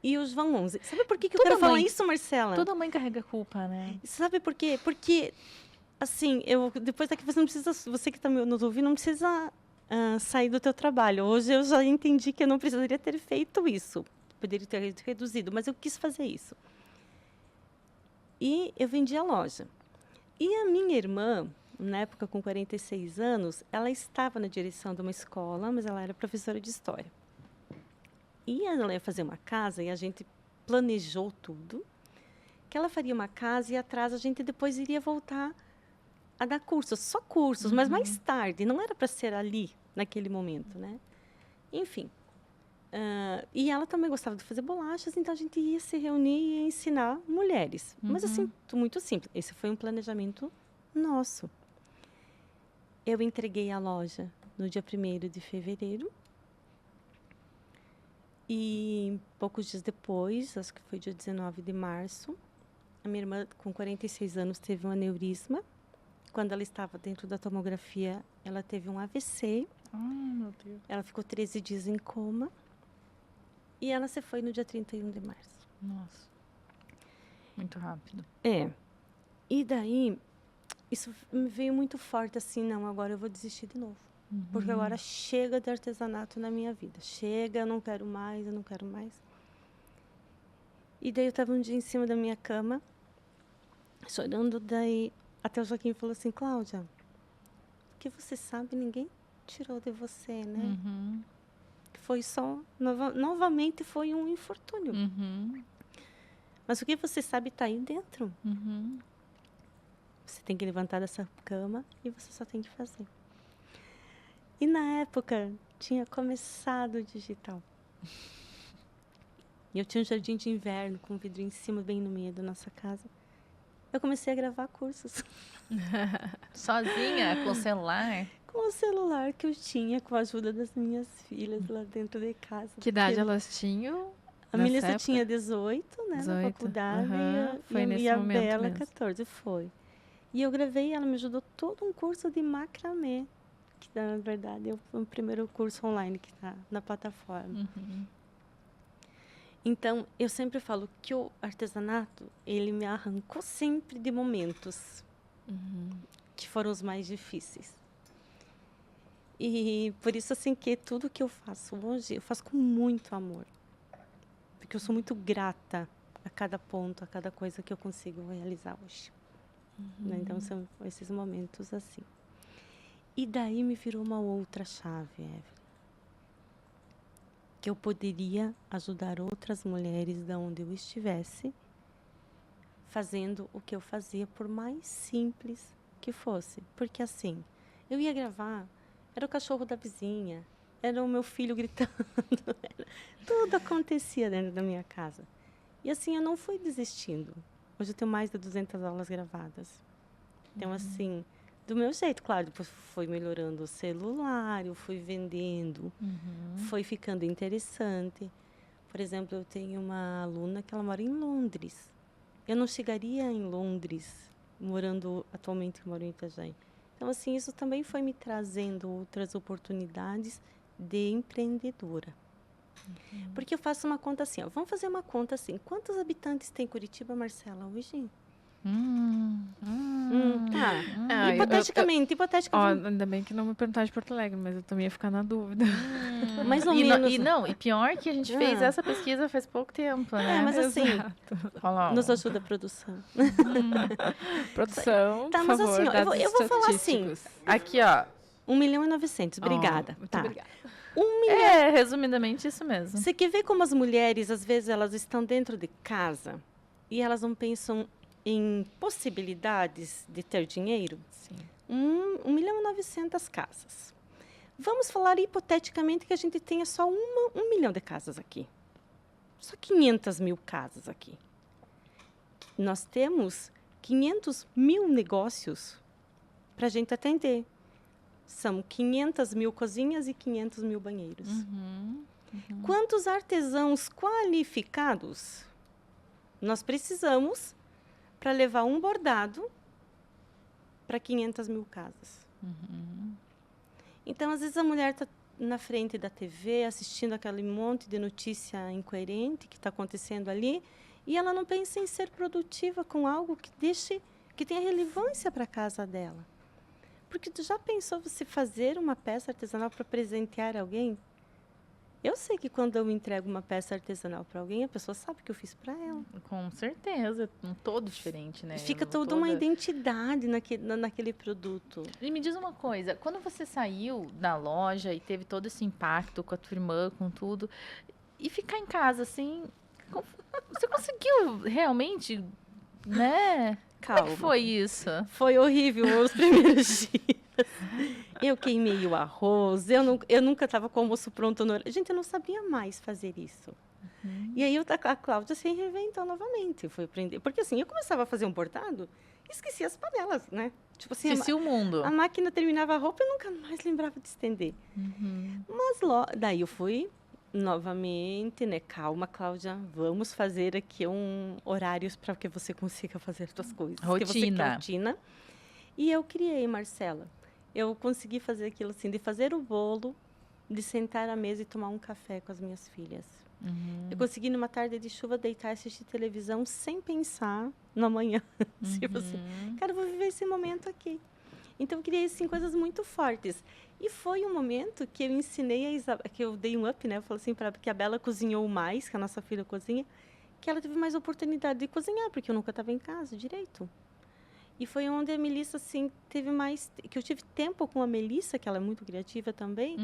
E o João, 11. Sabe por que eu Toda quero falar mãe- isso, Marcela? Toda mãe carrega culpa, né? Sabe por quê? Porque, assim, depois daqui você não precisa, você que está nos ouvindo, não precisa sair do teu trabalho. Hoje eu já entendi que eu não precisaria ter feito isso. Poderia ter reduzido, mas eu quis fazer isso. E eu vendi a loja. E a minha irmã, na época com 46 anos, ela estava na direção de uma escola, mas ela era professora de história. E ela ia fazer uma casa e a gente planejou tudo, que ela faria uma casa e atrás a gente depois iria voltar a dar cursos, só cursos, mas mais tarde, não era para ser ali, naquele momento, né? Enfim. E ela também gostava de fazer bolachas, então a gente ia se reunir e ia ensinar mulheres. Mas assim, muito simples. Esse foi um planejamento nosso. Eu entreguei a loja no dia 1º de fevereiro. E poucos dias depois, acho que foi dia 19 de março, a minha irmã, com 46 anos, teve um aneurisma. Quando ela estava dentro da tomografia, ela teve um AVC. Meu Deus. Ela ficou 13 dias em coma. E ela se foi no dia 31 de março. Nossa. Muito rápido. E daí, isso me veio muito forte, assim, não, agora eu vou desistir de novo. Porque agora chega de artesanato na minha vida. Chega, eu não quero mais, eu não quero mais. E daí eu estava um dia em cima da minha cama, chorando, daí até o Joaquim falou assim, Cláudia, o que você sabe, ninguém tirou de você, né? Foi só, novamente foi um infortúnio. Mas o que você sabe está aí dentro. Você tem que levantar dessa cama e você só tem que fazer. E na época, tinha começado o digital. E eu tinha um jardim de inverno com vidro em cima, bem no meio da nossa casa. Eu comecei a gravar cursos. Sozinha, com o celular? Com o celular que eu tinha, com a ajuda das minhas filhas lá dentro de casa. Que idade Porque elas tinham? a nessa Melissa época? tinha 18, né, 18, na faculdade, foi e nesse a momento Bela, mesmo. 14, foi. E eu gravei, ela me ajudou todo um curso de macramê, que na verdade foi o primeiro curso online que está na plataforma. Então, eu sempre falo que o artesanato, ele me arrancou sempre de momentos que foram os mais difíceis. E por isso, assim, que tudo que eu faço hoje, eu faço com muito amor. Porque eu sou muito grata a cada ponto, a cada coisa que eu consigo realizar hoje. Né? Então, são esses momentos assim. E daí me virou uma outra chave, Evelyn. Que eu poderia ajudar outras mulheres de onde eu estivesse, fazendo o que eu fazia, por mais simples que fosse. Porque assim, eu ia gravar, era o cachorro da vizinha, era o meu filho gritando, tudo acontecia dentro da minha casa. E assim, eu não fui desistindo. Hoje eu tenho mais de 200 aulas gravadas. Então, assim, do meu jeito, claro, depois foi melhorando o celular, eu fui vendendo, foi ficando interessante. Por exemplo, eu tenho uma aluna que ela mora em Londres. Eu não chegaria em Londres, atualmente eu moro em Itajaí. Então, assim, isso também foi me trazendo outras oportunidades de empreendedora. Porque eu faço uma conta assim, ó. Vamos fazer uma conta assim. Quantos habitantes tem Curitiba, Marcela, hoje? Tá. Ah, Hipoteticamente. Ó, ainda bem que não me perguntaram de Porto Alegre, mas eu também ia ficar na dúvida. Mais ou menos. E pior que a gente fez essa pesquisa faz pouco tempo, né? Mas assim, Fala, nos ajuda a produção. Produção, Tá, por mas favor, assim, ó, dados eu vou falar assim. estatísticos. Aqui, ó. 1.900.000, obrigada. Muito Tá. obrigada. 1 milhão. Resumidamente isso mesmo. Você quer ver como as mulheres, às vezes, elas estão dentro de casa e elas não pensam em possibilidades de ter dinheiro? Sim. 1.900.000 casas. Vamos falar hipoteticamente que a gente tenha só 1 milhão de casas aqui. Só 500.000 casas aqui. Nós temos 500.000 negócios para a gente atender. São 500.000 cozinhas e 500.000 banheiros. Quantos artesãos qualificados nós precisamos para levar um bordado para 500.000 casas? Então, às vezes, a mulher está na frente da TV, assistindo aquele monte de notícia incoerente que está acontecendo ali, e ela não pensa em ser produtiva com algo que tenha relevância para a casa dela. Porque tu já pensou você fazer uma peça artesanal para presentear alguém? Eu sei que quando eu entrego uma peça artesanal para alguém, a pessoa sabe que eu fiz para ela. Com certeza, todo diferente, né? Fica toda uma identidade naquele produto. E me diz uma coisa, quando você saiu da loja e teve todo esse impacto com a tua irmã, com tudo, e ficar em casa assim, você conseguiu realmente, né? Calma. Como é que foi isso? Foi horrível os primeiros dias. Eu queimei o arroz, eu nunca estava com o almoço pronto. Gente, eu não sabia mais fazer isso. E aí a Cláudia se reinventou novamente. Foi aprender. Porque assim, eu começava a fazer um bordado e esquecia as panelas, né? Tipo assim, Esqueci o mundo. a máquina terminava a roupa e eu nunca mais lembrava de estender. Mas daí eu fui novamente, né? Calma, Cláudia, vamos fazer aqui horários para que você consiga fazer as suas coisas. Que você quer rotina. E eu criei, Marcela. Eu consegui fazer aquilo assim, de fazer o bolo, de sentar à mesa e tomar um café com as minhas filhas. Eu consegui, numa tarde de chuva, deitar e assistir televisão sem pensar no amanhã. Tipo assim, cara, eu vou viver esse momento aqui. Então, eu criei, assim, coisas muito fortes. E foi um momento que eu ensinei a Isabela, que eu dei um up, né? Eu falei assim, que a Bela cozinhou mais, que a nossa filha cozinha, que ela teve mais oportunidade de cozinhar, porque eu nunca estava em casa direito. E foi onde a Melissa, assim, teve mais... Que eu tive tempo com a Melissa, que ela é muito criativa também,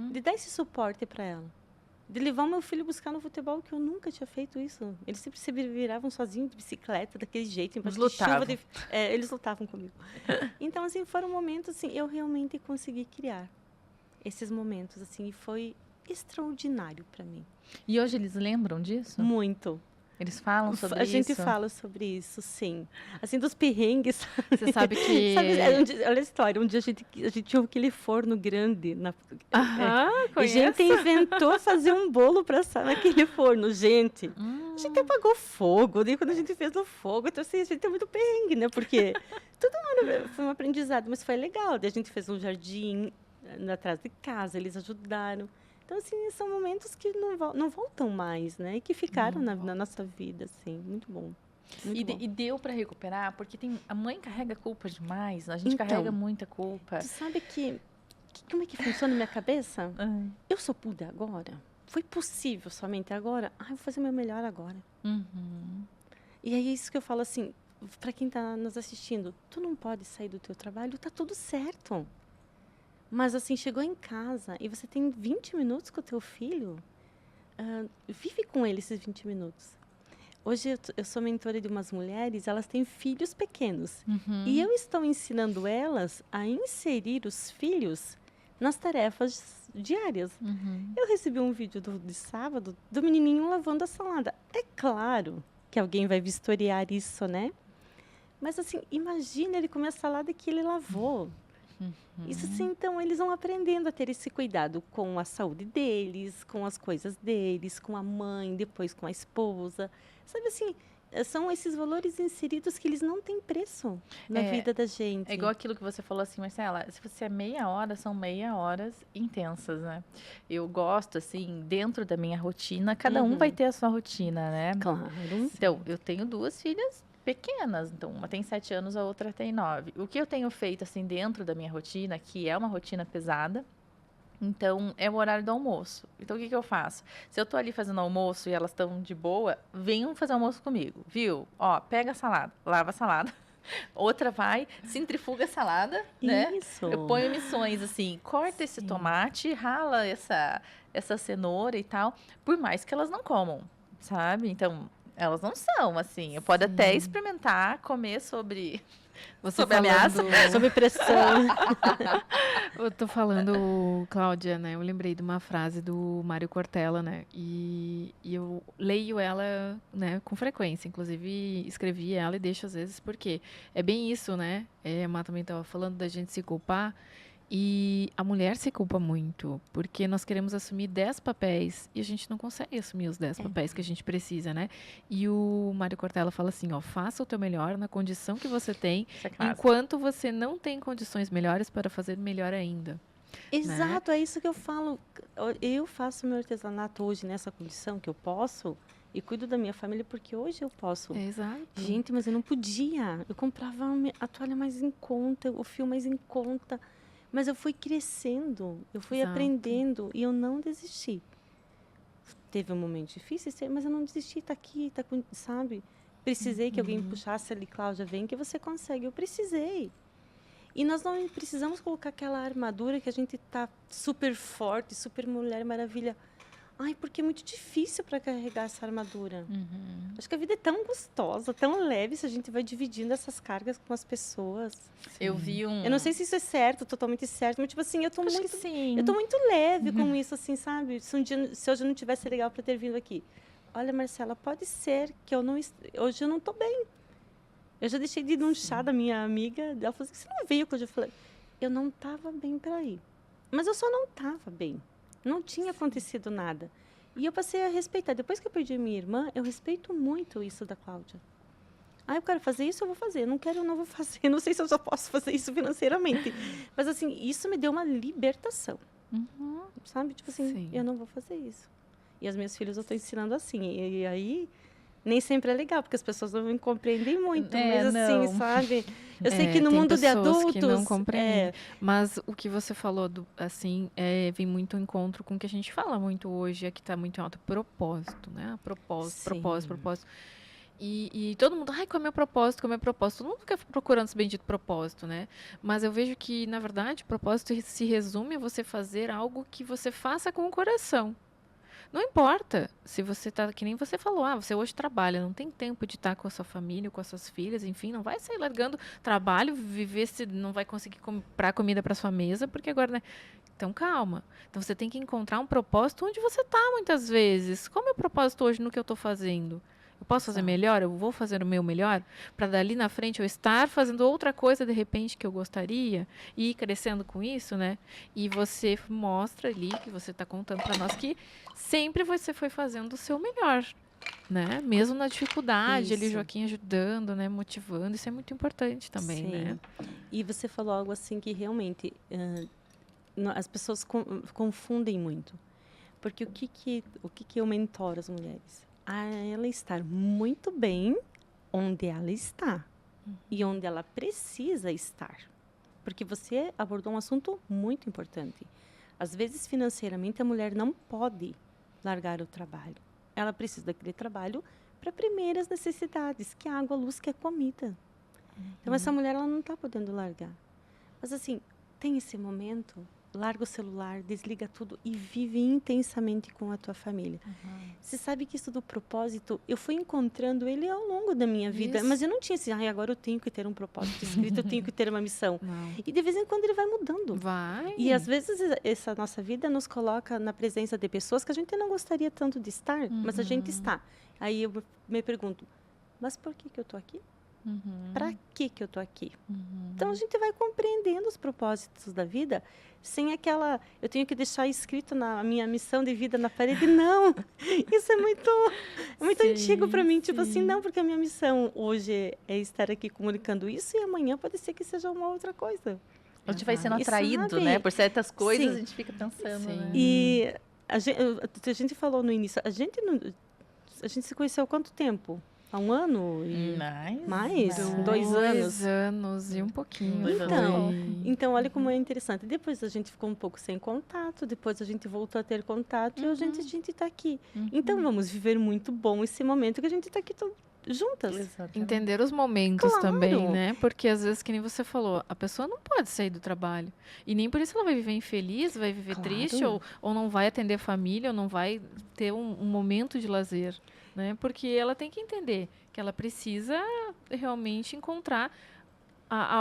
de dar esse suporte para ela. De levar o meu filho buscar no futebol, que eu nunca tinha feito isso. Eles sempre se viravam sozinhos de bicicleta, daquele jeito. Eles lutavam. Eles lutavam comigo. Então, assim, foram momentos, assim, eu realmente consegui criar esses momentos, assim, e foi extraordinário para mim. E hoje eles lembram disso? Muito. Eles falam sobre isso? A gente fala sobre isso, sim. Assim, dos perrengues. Você sabe que... olha a história. Um dia a gente tinha aquele forno grande. E a conheço. gente inventou fazer um bolo para assar naquele forno. Gente, a gente apagou fogo. Daí, quando a gente fez o fogo, então, assim, a gente tem muito perrengue, né? Porque tudo foi um aprendizado, mas foi legal. Daí a gente fez um jardim atrás de casa, eles ajudaram. Então, assim, são momentos que não voltam mais, né? E que ficaram na nossa vida, assim. Muito bom. Muito bom. E deu para recuperar? Porque a mãe carrega culpa demais, a gente carrega muita culpa. Tu sabe como é que funciona na minha cabeça? Eu só pude agora. Foi possível somente agora? Eu vou fazer o meu melhor agora. E aí é isso que eu falo assim, para quem está nos assistindo, tu não pode sair do teu trabalho, tá tudo certo. Mas, assim, chegou em casa e você tem 20 minutos com o teu filho, vive com ele esses 20 minutos. Hoje eu sou mentora de umas mulheres, elas têm filhos pequenos. E eu estou ensinando elas a inserir os filhos nas tarefas diárias. Eu recebi um vídeo de sábado do menininho lavando a salada. É claro que alguém vai vistoriar isso, né? Mas, assim, imagina ele comer a salada que ele lavou. Isso sim, então eles vão aprendendo a ter esse cuidado com a saúde deles, com as coisas deles, com a mãe, depois com a esposa. Sabe assim, são esses valores inseridos que eles não têm preço na É, vida da gente. É igual aquilo que você falou assim, Marcela, se você é meia hora, são meia horas intensas, né? Eu gosto, assim, dentro da minha rotina, cada um vai ter a sua rotina, né? Claro. Então, eu tenho duas filhas pequenas, então uma tem 7 anos, a outra tem 9. O que eu tenho feito, assim, dentro da minha rotina, que é uma rotina pesada, então é o horário do almoço. Então, o que eu faço? Se eu tô ali fazendo almoço e elas estão de boa, venham fazer almoço comigo, viu? Ó, pega a salada, lava a salada. Outra vai, centrifuga a salada, né? Isso. Eu ponho missões assim, corta esse tomate, rala essa cenoura e tal, por mais que elas não comam, sabe? Então, elas não são assim. Eu pode até experimentar comer sobre Você sob ameaça. Sob pressão. Eu tô falando, Cláudia, né? Eu lembrei de uma frase do Mário Cortella, né? E eu leio ela, né, com frequência. Inclusive, escrevi ela e deixo às vezes, porque é bem isso, né? A Má também estava falando da gente se culpar. E a mulher se culpa muito, porque nós queremos assumir 10 papéis e a gente não consegue assumir os 10 papéis que a gente precisa, né? E o Mário Cortella fala assim, ó, faça o teu melhor na condição que você tem, Isso é clássico. enquanto você não tem condições melhores para fazer melhor ainda. Exato, é isso que eu falo. Eu faço meu artesanato hoje nessa condição que eu posso e cuido da minha família porque hoje eu posso. Exato. Gente, mas eu não podia. Eu comprava a toalha mais em conta, o fio mais em conta. Mas eu fui crescendo, eu fui Exato. aprendendo e eu não desisti. Teve um momento difícil, mas eu não desisti, tá aqui, sabe? Precisei que alguém puxasse ali, Cláudia, vem que você consegue. Eu precisei. E nós não precisamos colocar aquela armadura que a gente tá super forte, super Mulher Maravilha. Ai, porque é muito difícil para carregar essa armadura. Acho que a vida é tão gostosa, tão leve, se a gente vai dividindo essas cargas com as pessoas. Eu vi um. Eu não sei se isso é certo, totalmente certo, mas tipo assim, Acho que sim. eu tô muito leve com isso, assim, sabe? Se hoje eu não tivesse legal para ter vindo aqui. Olha, Marcela, pode ser que hoje eu não tô bem. Eu já deixei de ir num chá da minha amiga, ela falou assim, você não veio hoje? Eu falei, eu não tava bem para ir. Mas eu só não tava bem. Não tinha acontecido nada. E eu passei a respeitar. Depois que eu perdi minha irmã, eu respeito muito isso da Cláudia. Ah, eu quero fazer isso, eu vou fazer. Não quero, eu não vou fazer. Não sei se eu só posso fazer isso financeiramente. Mas, assim, isso me deu uma libertação. Sabe? Tipo assim, Sim. eu não vou fazer isso. E as minhas filhas eu estou ensinando assim. E aí, nem sempre é legal, porque as pessoas não me compreendem muito. Mas, não. assim, sabe? Eu sei que no tem mundo de pessoas adultos... que não compreendem. Mas o que você falou, assim, vem muito ao encontro com o que a gente fala muito hoje, é que está muito alto, propósito, né? Propósito. E todo mundo, ai, qual é o meu propósito, qual é o meu propósito? Todo mundo fica procurando esse bendito propósito, né? Mas eu vejo que, na verdade, o propósito se resume a você fazer algo que você faça com o coração. Não importa se você tá, que nem você falou, você hoje trabalha, não tem tempo de estar com a sua família, com as suas filhas, enfim, não vai sair largando trabalho, viver se não vai conseguir comprar comida para sua mesa, porque agora, né? Então, calma. Então, você tem que encontrar um propósito onde você tá, muitas vezes. Qual é o meu propósito hoje no que eu tô fazendo? Eu posso fazer melhor? Eu vou fazer o meu melhor? Para dali na frente eu estar fazendo outra coisa, de repente, que eu gostaria? E ir crescendo com isso, né? E você mostra ali, que você está contando para nós, que sempre você foi fazendo o seu melhor, né? Mesmo na dificuldade, ali Isso. Joaquim ajudando, né? Motivando. Isso é muito importante também, né? E você falou algo assim que realmente as pessoas confundem muito. Porque o que eu mentoro as mulheres? A ela estar muito bem onde ela está e onde ela precisa estar. Porque você abordou um assunto muito importante. Às vezes, financeiramente, a mulher não pode largar o trabalho. Ela precisa daquele trabalho para primeiras necessidades, que é água, luz, que é comida. Então, essa mulher ela não está podendo largar. Mas, assim, tem esse momento, larga o celular, desliga tudo e vive intensamente com a tua família. Você sabe que isso do propósito, eu fui encontrando ele ao longo da minha vida, Isso. mas eu não tinha assim, agora eu tenho que ter um propósito escrito, eu tenho que ter uma missão. Não. E de vez em quando ele vai mudando. Vai. E às vezes essa nossa vida nos coloca na presença de pessoas que a gente não gostaria tanto de estar, mas a gente está. Aí eu me pergunto, mas por que eu estou aqui? Para que eu tô aqui? Uhum. Então a gente vai compreendendo os propósitos da vida sem aquela, eu tenho que deixar escrito na minha missão de vida na parede. Não, isso é muito Sim, antigo para mim. Tipo assim, sim. não, porque a minha missão hoje é estar aqui comunicando isso e amanhã pode ser que seja uma outra coisa. A gente vai sendo E atraído, sabe? né? Por certas coisas, Sim. a gente fica pensando, Sim. né? E a gente falou no início, a gente se conheceu há quanto tempo? Há um ano? E mais? 2 anos? 2 anos e um pouquinho. Dois foi. anos. Então, olha como é interessante. Depois a gente ficou um pouco sem contato, depois a gente voltou a ter contato e a gente está aqui. Então, vamos viver muito bom esse momento que a gente está aqui juntas. Exatamente. Entender os momentos Claro. também, né? Porque às vezes, que nem você falou, a pessoa não pode sair do trabalho. E nem por isso ela vai viver infeliz, vai viver Claro. triste, ou não vai atender a família, ou não vai ter um momento de lazer, né? Porque ela tem que entender que ela precisa realmente encontrar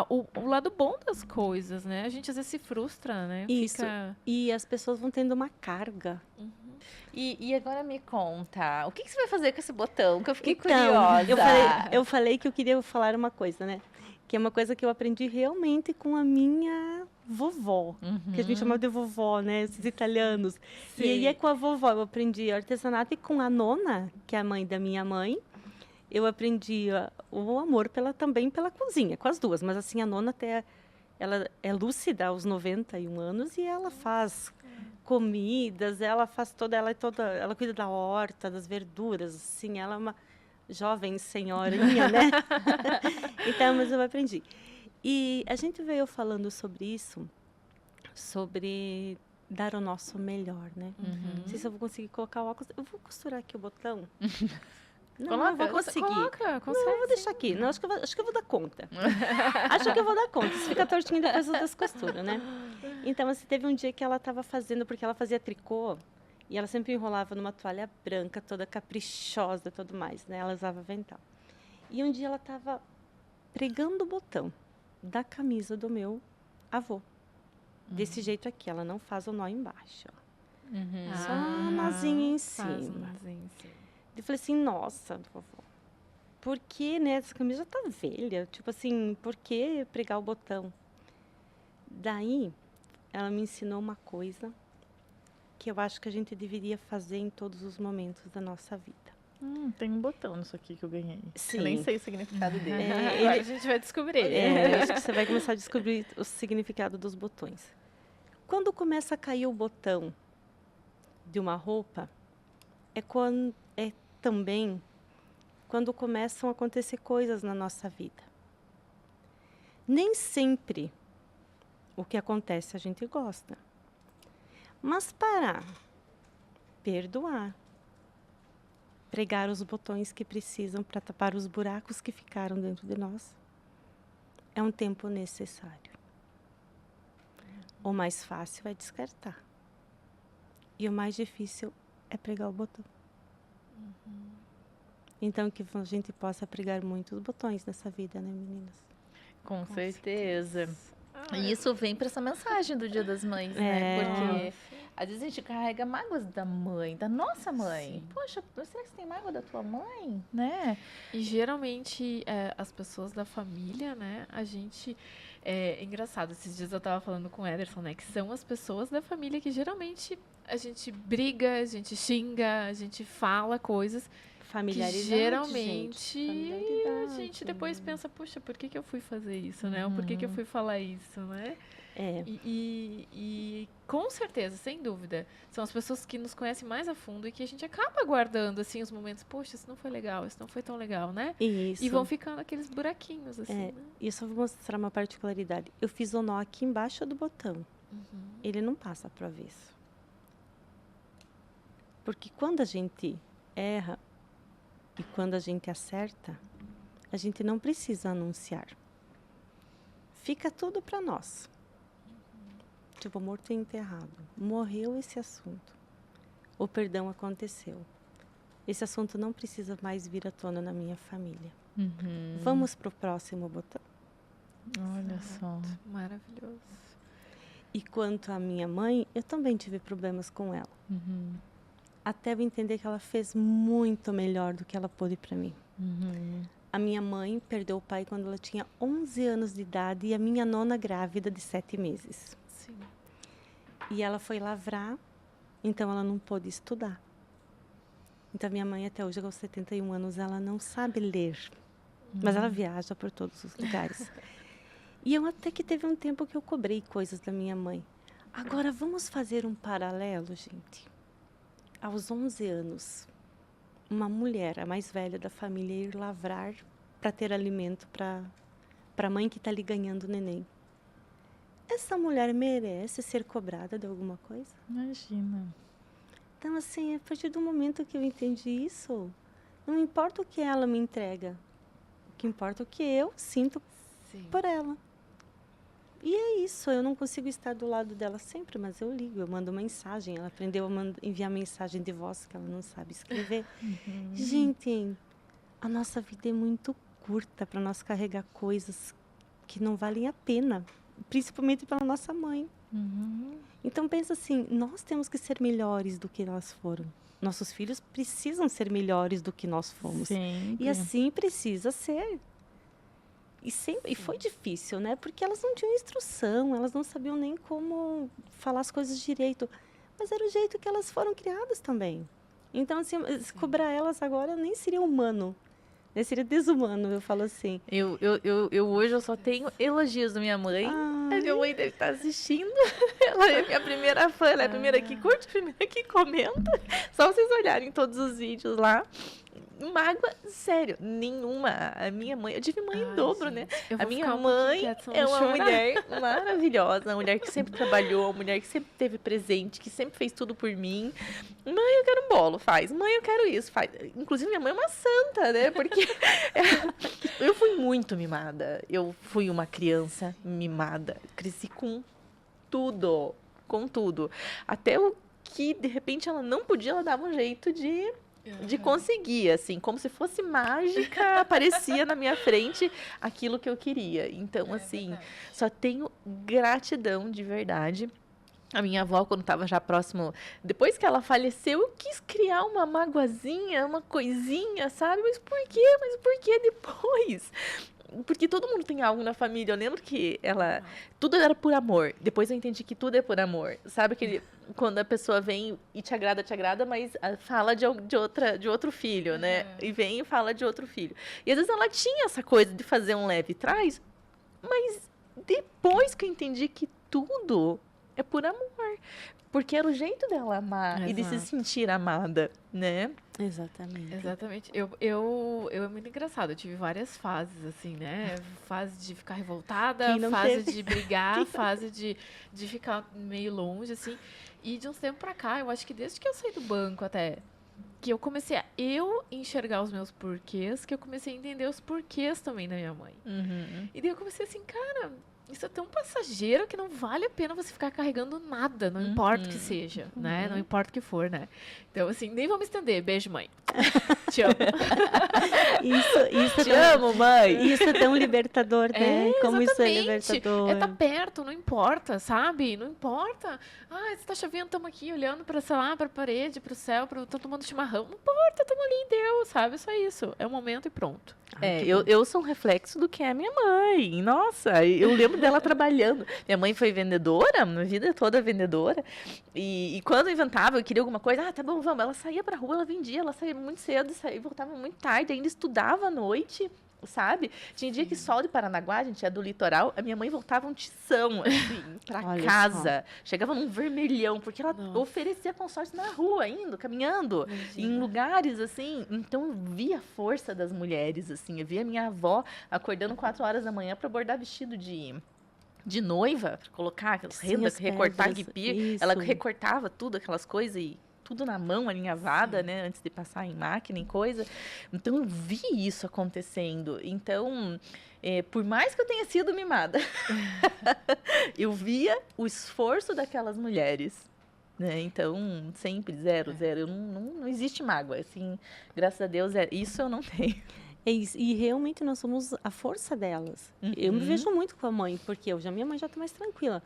o lado bom das coisas, né? A gente às vezes se frustra, né? Isso. Fica... E as pessoas vão tendo uma carga. E agora me conta, o que você vai fazer com esse botão? Que eu fiquei Então, curiosa. eu falei que eu queria falar uma coisa, né? Que é uma coisa que eu aprendi realmente com a minha vovó. Que a gente chama de vovó, né? Esses italianos. E aí é com a vovó. Eu aprendi artesanato e com a nona, que é a mãe da minha mãe, eu aprendi o amor também pela cozinha, com as duas. Mas assim, a nona ela é lúcida aos 91 anos e ela faz comidas, ela cuida da horta, das verduras, assim, ela é uma jovem senhorinha, né? Então, mas eu aprendi. E a gente veio falando sobre isso, sobre dar o nosso melhor, né? Não sei se eu vou conseguir colocar o óculos. Eu vou costurar aqui o botão. Não, eu vou conseguir. Coloca, Não, eu vou deixar aqui. Não, acho que eu vou dar conta. Acho que eu vou dar conta. Se fica tortinho, depois eu descosturo, né? Então, assim, teve um dia que ela estava fazendo, porque ela fazia tricô, e ela sempre enrolava numa toalha branca, toda caprichosa e tudo mais, né? Ela usava avental. E um dia ela estava pregando o botão da camisa do meu avô. Desse jeito aqui, ela não faz o nó embaixo, ó. Só um nozinho em cima. Eu falei assim, nossa, vovó, por que, né? Essa camisa tá velha. Tipo assim, por que pregar o botão? Daí, ela me ensinou uma coisa que eu acho que a gente deveria fazer em todos os momentos da nossa vida. Tem um botão nisso aqui que eu ganhei. Sim. Eu nem sei o significado dele. Agora a gente vai descobrir. Eu acho que você vai começar a descobrir o significado dos botões. Quando começa a cair o botão de uma roupa, é também quando começam a acontecer coisas na nossa vida. Nem sempre o que acontece a gente gosta. Mas parar, perdoar, pregar os botões que precisam para tapar os buracos que ficaram dentro de nós, é um tempo necessário. O mais fácil é descartar. E o mais difícil é pregar o botão. Então, que a gente possa pregar muitos botões nessa vida, né, meninas? Com certeza. E isso vem para essa mensagem do Dia das Mães, né? É. Porque às vezes a gente carrega mágoas da mãe, da nossa mãe. Sim. Poxa, será que você tem mágoa da tua mãe? Né? E geralmente as pessoas da família, né? A gente. É engraçado, esses dias eu tava falando com o Ederson, né? Que são as pessoas da família que geralmente a gente briga, a gente xinga, a gente fala coisas que Familiaridade, geralmente gente. a Familiaridade. gente depois pensa, puxa, por que eu fui fazer isso, né? Ou por que eu fui falar isso, né? É. E com certeza, sem dúvida, são as pessoas que nos conhecem mais a fundo e que a gente acaba guardando, assim, os momentos, poxa, isso não foi legal, isso não foi tão legal, né? Isso. E vão ficando aqueles buraquinhos, assim, né? E eu só vou mostrar uma particularidade. Eu fiz o nó aqui embaixo do botão. Ele não passa para o avesso. Porque quando a gente erra e quando a gente acerta, a gente não precisa anunciar. Fica tudo para nós. Tipo, morto e enterrado. Morreu esse assunto. O perdão aconteceu. Esse assunto não precisa mais vir à tona na minha família. Vamos para o próximo botão. Olha só. Maravilhoso. E quanto à minha mãe, eu também tive problemas com ela. Até eu entender que ela fez muito melhor do que ela pôde para mim. A minha mãe perdeu o pai quando ela tinha 11 anos de idade e a minha nona grávida de 7 meses. Sim. E ela foi lavrar, então ela não pôde estudar. Então, minha mãe, até hoje, aos 71 anos, ela não sabe ler. Mas ela viaja por todos os lugares. E eu até que teve um tempo que eu cobrei coisas da minha mãe. Agora, vamos fazer um paralelo, gente. Aos 11 anos, uma mulher, a mais velha da família, ir lavrar para ter alimento para a mãe que está ali ganhando o neném. Essa mulher merece ser cobrada de alguma coisa? Imagina. Então, assim, a partir do momento que eu entendi isso, não importa o que ela me entrega, o que importa é o que eu sinto Sim. por ela. E é isso, eu não consigo estar do lado dela sempre, mas eu ligo, eu mando mensagem. Ela aprendeu a enviar mensagem de voz, que ela não sabe escrever. Gente, a nossa vida é muito curta para nós carregar coisas que não valem a pena, principalmente pela nossa mãe. Então, pensa assim, nós temos que ser melhores do que elas foram. Nossos filhos precisam ser melhores do que nós fomos. Sempre. E assim precisa ser. E foi difícil, né? Porque elas não tinham instrução, elas não sabiam nem como falar as coisas direito. Mas era o jeito que elas foram criadas também. Então, assim, cobrar elas agora nem seria humano. Né? Seria desumano, eu falo assim. Eu hoje eu só tenho elogios da minha mãe. A minha mãe deve estar assistindo. Ela é minha primeira fã, ela é a primeira que curte, a primeira que comenta. Só vocês olharem todos os vídeos lá. Mágoa, sério, nenhuma. A minha mãe, eu tive mãe em dobro, né? A minha mãe é uma mulher maravilhosa, uma mulher que sempre trabalhou, uma mulher que sempre esteve presente, que sempre fez tudo por mim. Mãe, eu quero um bolo, faz. Mãe, eu quero isso, faz. Inclusive, minha mãe é uma santa, né? Porque eu fui muito mimada. Eu fui uma criança mimada. Cresci com tudo, com tudo. Até o que, de repente, ela não podia, ela dava um jeito de conseguir, assim, como se fosse mágica, aparecia na minha frente aquilo que eu queria. Então, assim, só tenho gratidão de verdade. A minha avó, quando estava já próximo, depois que ela faleceu, eu quis criar uma magoazinha, uma coisinha, sabe? Mas por quê? Mas por que depois? Porque todo mundo tem algo na família. Eu lembro que tudo era por amor. Depois eu entendi que tudo é por amor. Sabe quando a pessoa vem e te agrada, mas fala de outro filho, né? E vem e fala de outro filho. E às vezes ela tinha essa coisa de fazer um leve trás, mas depois que eu entendi que tudo é por amor. Porque era o jeito dela amar e de se sentir amada, né? Exatamente. Exatamente. Eu é muito engraçado. Eu tive várias fases, assim, né? Fase de ficar revoltada, fase de brigar, fase de ficar meio longe, assim. E de uns tempos pra cá, eu acho que desde que eu saí do banco até, que eu comecei a enxergar os meus porquês, que eu comecei a entender os porquês também da minha mãe. E daí eu comecei assim, cara, isso é tão passageiro que não vale a pena você ficar carregando nada, não importa o que seja, né? Não importa o que for, né? Então, assim, nem vou me estender. Beijo, mãe. Te amo. Isso Te amo, mãe. Isso é tão libertador, né? Como isso é exatamente. libertador. É tá perto, não importa, sabe? Não importa. Ah, você tá chovendo, estamos aqui olhando para, sei lá, para a parede, para o céu, tá tomando chimarrão. Não importa, estamos ali em Deus, sabe? Só isso. É o momento e pronto. Eu sou um reflexo do que é a minha mãe. Nossa, eu lembro dela trabalhando. Minha mãe foi vendedora, minha vida toda vendedora. E quando eu inventava, eu queria alguma coisa, tá bom, vamos. Ela saía pra rua, ela vendia, ela saía muito cedo, voltava muito tarde, ainda estudava à noite, sabe? Tinha dia que Sol de Paranaguá, a gente é do litoral, a minha mãe voltava um tição, assim, pra casa. Chegava num vermelhão, porque ela oferecia consórcio na rua, indo, caminhando, em lugares, assim. Então, eu via a força das mulheres, assim. Eu via minha avó acordando 4 horas da manhã para bordar vestido de noiva, para colocar aquelas rendas, recortar guipir. Ela recortava tudo, aquelas coisas e tudo na mão, alinhavada, né, antes de passar em máquina, em coisa. Então, eu vi isso acontecendo. Então, por mais que eu tenha sido mimada, eu via o esforço daquelas mulheres. Né? Então, sempre, zero. Não existe mágoa. Assim, graças a Deus, isso eu não tenho. É isso. E realmente nós somos a força delas. Eu me vejo muito com a mãe, porque minha mãe já está mais tranquila.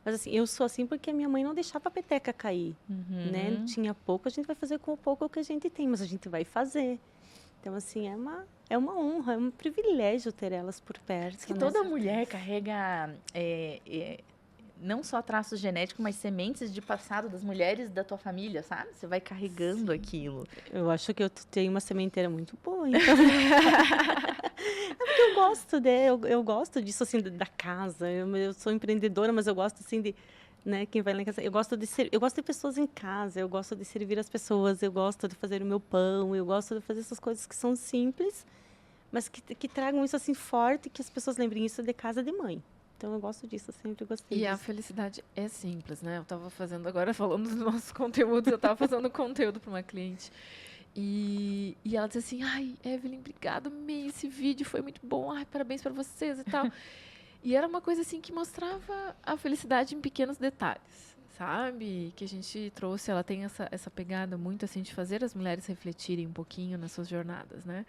Mas assim, eu sou assim porque a minha mãe não deixava a peteca cair, né? Tinha pouco, a gente vai fazer com o pouco que a gente tem, mas a gente vai fazer. Então, assim, é uma honra, é um privilégio ter elas por perto. Que né? toda mulher carrega não só traços genéticos, mas sementes de passado das mulheres da tua família, sabe? Você vai carregando aquilo. Eu acho que eu tenho uma sementeira muito boa, então. É porque eu gosto, né? Eu gosto disso, assim, da casa. Eu sou empreendedora, mas eu gosto, assim, de... Né, quem vai lá em casa, eu gosto de pessoas em casa, eu gosto de servir as pessoas, eu gosto de fazer o meu pão, eu gosto de fazer essas coisas que são simples, mas que tragam isso assim forte, que as pessoas lembrem isso de casa de mãe. Então eu gosto disso, eu sempre gostei E a disso. felicidade é simples, né? Eu estava fazendo agora, falando dos nossos conteúdos, eu estava fazendo conteúdo para uma cliente. E ela disse assim, ai, Evelyn, obrigada, amei esse vídeo, foi muito bom, ai, parabéns para vocês e tal. E era uma coisa assim que mostrava a felicidade em pequenos detalhes, sabe? Que a gente trouxe, ela tem essa pegada muito assim de fazer as mulheres refletirem um pouquinho nas suas jornadas, né?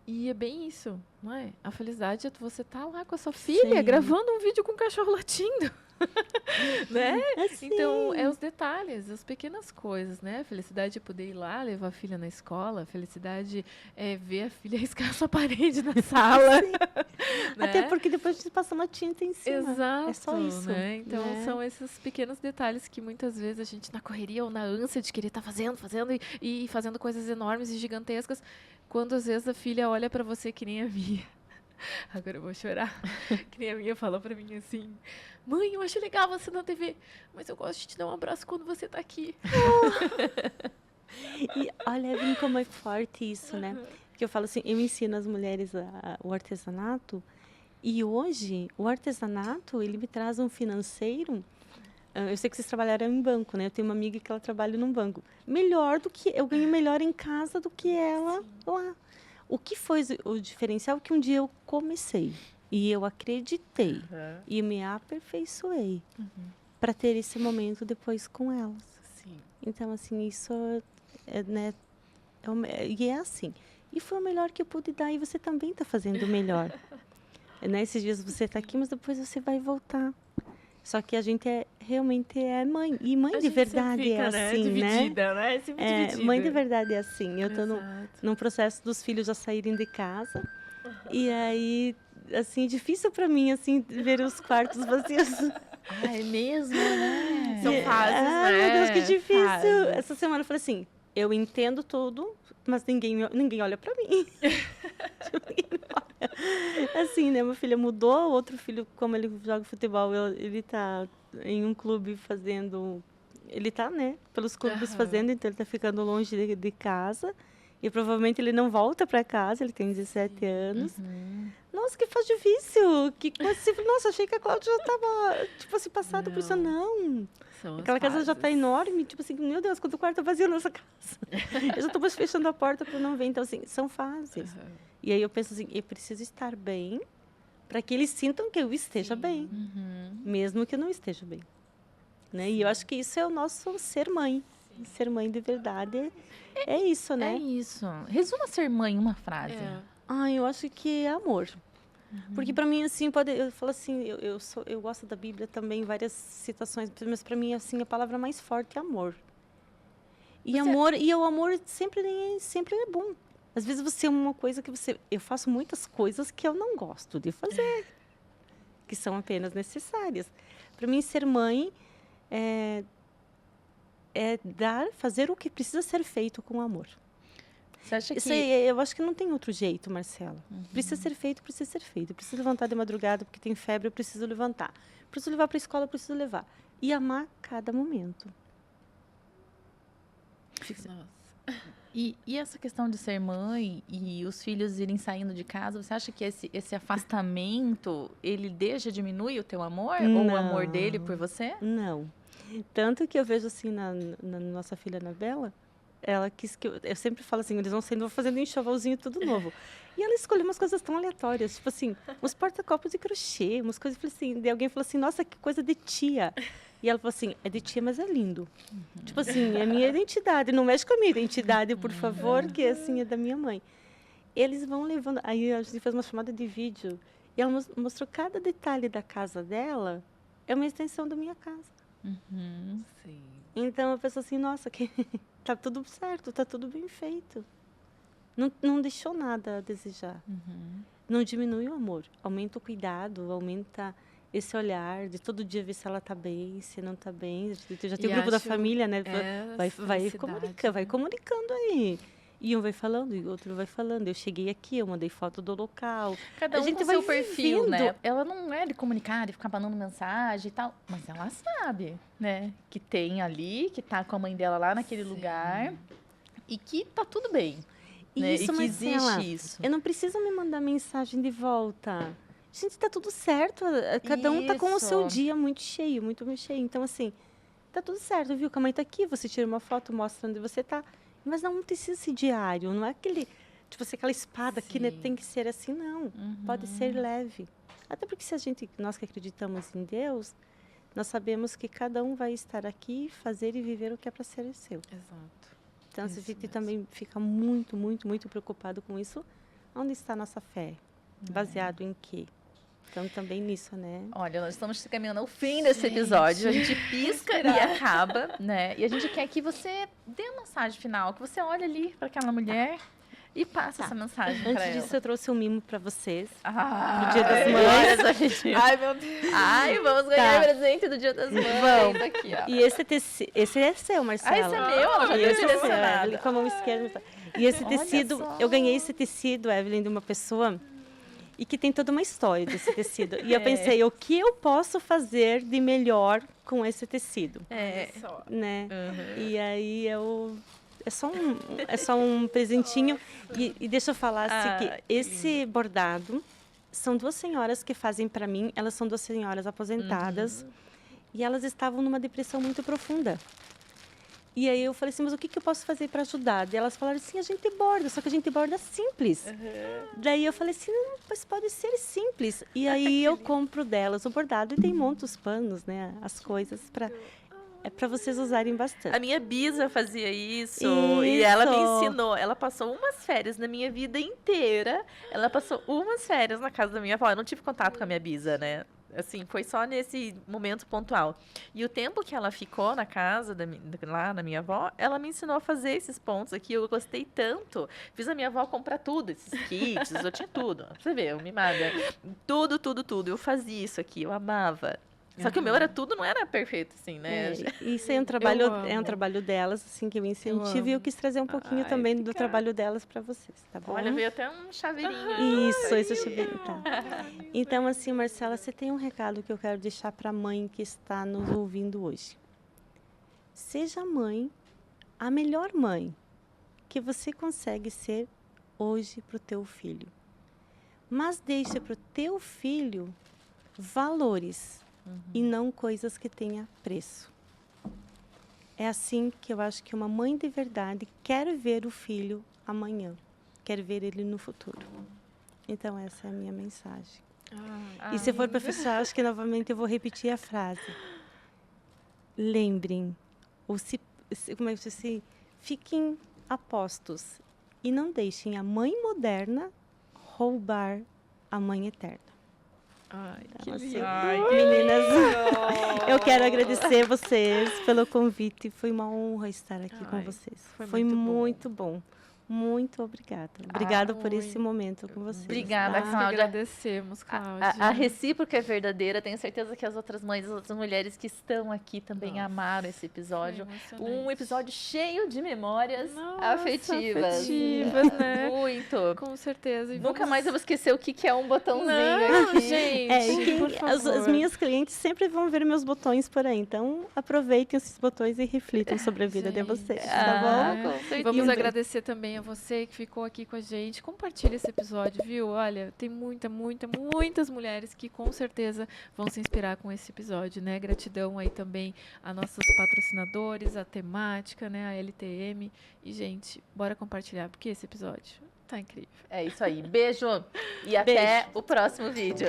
E é bem isso, não é? A felicidade é você estar lá com a sua filha, Sim. gravando um vídeo com o cachorro latindo. Né? Assim, Então, é os detalhes, as pequenas coisas, né? A felicidade é poder ir lá, levar a filha na escola. A felicidade é ver a filha riscar a sua parede na sala. Né? até porque depois a gente passa uma tinta em cima. Exato. É só isso. Né? Então, né? são esses pequenos detalhes que muitas vezes a gente, na correria ou na ânsia de querer estar fazendo e fazendo coisas enormes e gigantescas, quando às vezes a filha olha para você que nem a minha. Agora eu vou chorar. Que nem a minha falou pra mim assim: mãe, eu acho legal você na TV, mas eu gosto de te dar um abraço quando você tá aqui. E olha, Evelyn, como é forte isso, né? Porque eu falo assim, eu ensino as mulheres o artesanato, e hoje o artesanato, ele me traz um financeiro. Eu sei que vocês trabalharam em banco, né? Eu tenho uma amiga que ela trabalha num banco. Melhor do que eu ganho melhor em casa do que ela lá. O que foi o diferencial que um dia eu comecei e eu acreditei e me aperfeiçoei para ter esse momento depois com elas. Sim. Então, assim, isso né? E é assim. E foi o melhor que eu pude dar e você também está fazendo o melhor. Né? Esses dias você está aqui, mas depois você vai voltar. Só que a gente realmente é mãe. E mãe de verdade é assim, dividida, né? Sempre dividida. Mãe de verdade é assim. Eu estou Exato. num processo dos filhos já saírem de casa. E aí, assim, difícil para mim, assim, ver os quartos vazios. Ah, é mesmo, né? São fases, né? Meu Deus, que difícil. Fases. Essa semana eu falei assim, eu entendo tudo, mas ninguém olha para mim. Assim, né? Minha filha mudou, o outro filho, como ele joga futebol, ele tá em um clube fazendo... Ele tá, né? Pelos clubes fazendo, então ele tá ficando longe de casa. E provavelmente ele não volta para casa, ele tem 17 anos. Nossa, que faz difícil. Que coisa assim, nossa, achei que a Cláudia já estava, tipo assim, passada por isso. Não. São as Aquela casa já está fases. enorme, tipo assim, meu Deus, quanto quarto vazio nessa casa. Eu já estou fechando a porta para não ver. Então, assim, são fases. E aí eu penso assim, eu preciso estar bem para que eles sintam que eu esteja bem, mesmo que eu não esteja bem. Né? E eu acho que isso é o nosso ser mãe. Ser mãe de verdade é isso, né? É isso. Resuma ser mãe em uma frase. Eu acho que é amor. Porque para mim, assim, eu falo assim, eu gosto da Bíblia também, várias citações, mas para mim, assim, a palavra mais forte é amor. E o amor sempre é bom. Às vezes você é uma coisa que eu faço muitas coisas que eu não gosto de fazer, que são apenas necessárias. Para mim, ser mãe é fazer o que precisa ser feito com amor. Você acha Isso que... aí, eu acho que não tem outro jeito, Marcela. Precisa ser feito, precisa ser feito. Eu preciso levantar de madrugada porque tem febre, eu preciso levantar. Preciso levar para a escola, eu preciso levar. E amar cada momento. Nossa. E essa questão de ser mãe e os filhos irem saindo de casa, você acha que esse afastamento, ele diminui o teu amor? Ou o amor dele por você? Não. Tanto que eu vejo assim na nossa filha Anabela, ela quis que eu sempre falo assim, eles vão saindo, vou fazendo um enxovalzinho tudo novo. E ela escolheu umas coisas tão aleatórias, tipo assim, uns porta-copos de crochê, umas coisas, assim, de alguém falou assim, nossa, que coisa de tia. E ela falou assim, é de tia, mas é lindo. Tipo assim, é minha identidade, não mexe com a minha identidade, por favor, que assim é da minha mãe. Eles vão levando, aí a gente fez uma chamada de vídeo, e ela mostrou cada detalhe da casa dela, é uma extensão da minha casa. Sim. Então eu penso assim, nossa, que tá tudo certo, tá tudo bem feito. Não deixou nada a desejar. Uhum. Não diminui o amor. Aumenta o cuidado, aumenta esse olhar de todo dia ver se ela está bem, se não está bem. Já tem E o grupo da acho- família, né? Vai felicidade, vai né? comunicando aí. E um vai falando, e o outro vai falando. Eu cheguei aqui, eu mandei foto do local. Cada A um gente com vai seu perfil, né? vivendo. Ela não é de comunicar, de ficar mandando mensagem e tal, mas ela sabe, né? Que tem ali, que tá com a mãe dela lá naquele lugar e que tá tudo bem, E né? isso, E que Marcela, existe isso. eu não preciso me mandar mensagem de volta. Gente, tá tudo certo. Cada um tá com o seu Isso. dia muito cheio, muito cheio. Então, assim, tá tudo certo, viu? Que a mãe tá aqui, você tira uma foto, mostra onde você tá. Mas não precisa ser diário, não é aquele, tipo assim, aquela espada que né, Sim. tem que ser assim, não. Uhum. Pode ser leve. Até porque se nós que acreditamos em Deus, nós sabemos que cada um vai estar aqui, fazer e viver o que é para ser seu. Exato. Então, se a Isso gente mesmo. também fica muito, muito, muito preocupado com isso, onde está a nossa fé? Baseado em quê? Então, também nisso, né? Olha, nós estamos caminhando ao fim desse episódio. A gente pisca e acaba, né? E a gente quer que você dê a mensagem final, que você olhe ali para aquela mulher e passe essa mensagem para Antes ela. disso, eu trouxe um mimo para vocês. Ah, No Dia das Mães. a gente... Ai, meu Deus. Ai, vamos ganhar Tá. presente do Dia das Mães. Vamos. Aqui, ó. E esse é seu, Marcela. Ah, esse é meu? Ela já E deu esse é seu, direcionado. Evelyn, com a mão esquerda. E esse Olha tecido, só. eu ganhei esse tecido, Evelyn, de uma pessoa e que tem toda uma história desse tecido. E eu pensei, o que eu posso fazer de melhor com esse tecido, É. Só. né? Uhum. E aí é só um presentinho. E deixa eu falar assim, Ah, que esse bordado são duas senhoras que fazem para mim. Elas são duas senhoras aposentadas e elas estavam numa depressão muito profunda. E aí eu falei assim, mas o que eu posso fazer para ajudar? E elas falaram assim, a gente borda, só que a gente borda simples. Daí eu falei assim, não, mas pode ser simples. E aí eu compro delas o bordado e tem muitos panos, né? As coisas para vocês usarem bastante. A minha bisa fazia isso, e ela me Isso. ensinou. Ela passou umas férias na minha vida inteira. Ela passou umas férias na casa da minha avó. Eu não tive contato com a minha bisa, né? Assim, foi só nesse momento pontual. E o tempo que ela ficou na casa, lá na minha avó, ela me ensinou a fazer esses pontos aqui. Eu gostei tanto. Fiz a minha avó comprar tudo, esses kits, eu tinha tudo. Pra você ver, eu mimada. Tudo, tudo, tudo. Eu fazia isso aqui, eu amava. Só que o meu era tudo, não era perfeito, assim, né? Isso é um amo. trabalho delas, assim, que eu incentivo e eu quis trazer um pouquinho Ai, também do obrigada. trabalho delas para vocês, tá bom? Olha, veio até um chaveirinho. Isso, esse é o chaveirinho, tá. Então, assim, Marcela, você tem um recado que eu quero deixar para a mãe que está nos ouvindo hoje. Seja mãe, a melhor mãe que você consegue ser hoje para o teu filho. Mas deixe para o teu filho valores e não coisas que tenha preço. É assim que eu acho que uma mãe de verdade quer ver o filho amanhã, quer ver ele no futuro. Então, essa é a minha mensagem. E se for para fechar, acho que novamente eu vou repetir a frase. Lembrem, ou como é que eu disse? Fiquem apostos e não deixem a mãe moderna roubar a mãe eterna. Ai, que Então, assim, lindo. meninas, eu quero agradecer vocês pelo convite. Foi uma honra estar aqui com Ai, vocês. foi Foi muito bom. muito bom. Muito obrigada. Obrigada por esse muito. momento com vocês. Obrigada, tá? Nós que Cláudia. agradecemos, Cláudia. A recíproca é verdadeira. Tenho certeza que as outras mães, as outras mulheres que estão aqui também Nossa, amaram esse episódio. Foi Um emocionante. episódio cheio de memórias Nossa, afetivas. afetivas, né? Muito. Com certeza. E Nunca vamos- mais eu vou esquecer o que é um botãozinho Não, aqui. gente, É, e por as favor. minhas clientes sempre vão ver meus botões por aí. Então, aproveitem esses botões e reflitam sobre a vida de Gente, vocês, Ah, tá bom? É. com certeza. Vamos E um agradecer também a você que ficou aqui com a gente. Compartilhe esse episódio, viu? Olha, tem muitas mulheres que com certeza vão se inspirar com esse episódio, né? Gratidão aí também a nossos patrocinadores, a temática, né? A LTM. E, gente, bora compartilhar, porque esse episódio tá incrível. É isso aí. Beijo e até o próximo vídeo.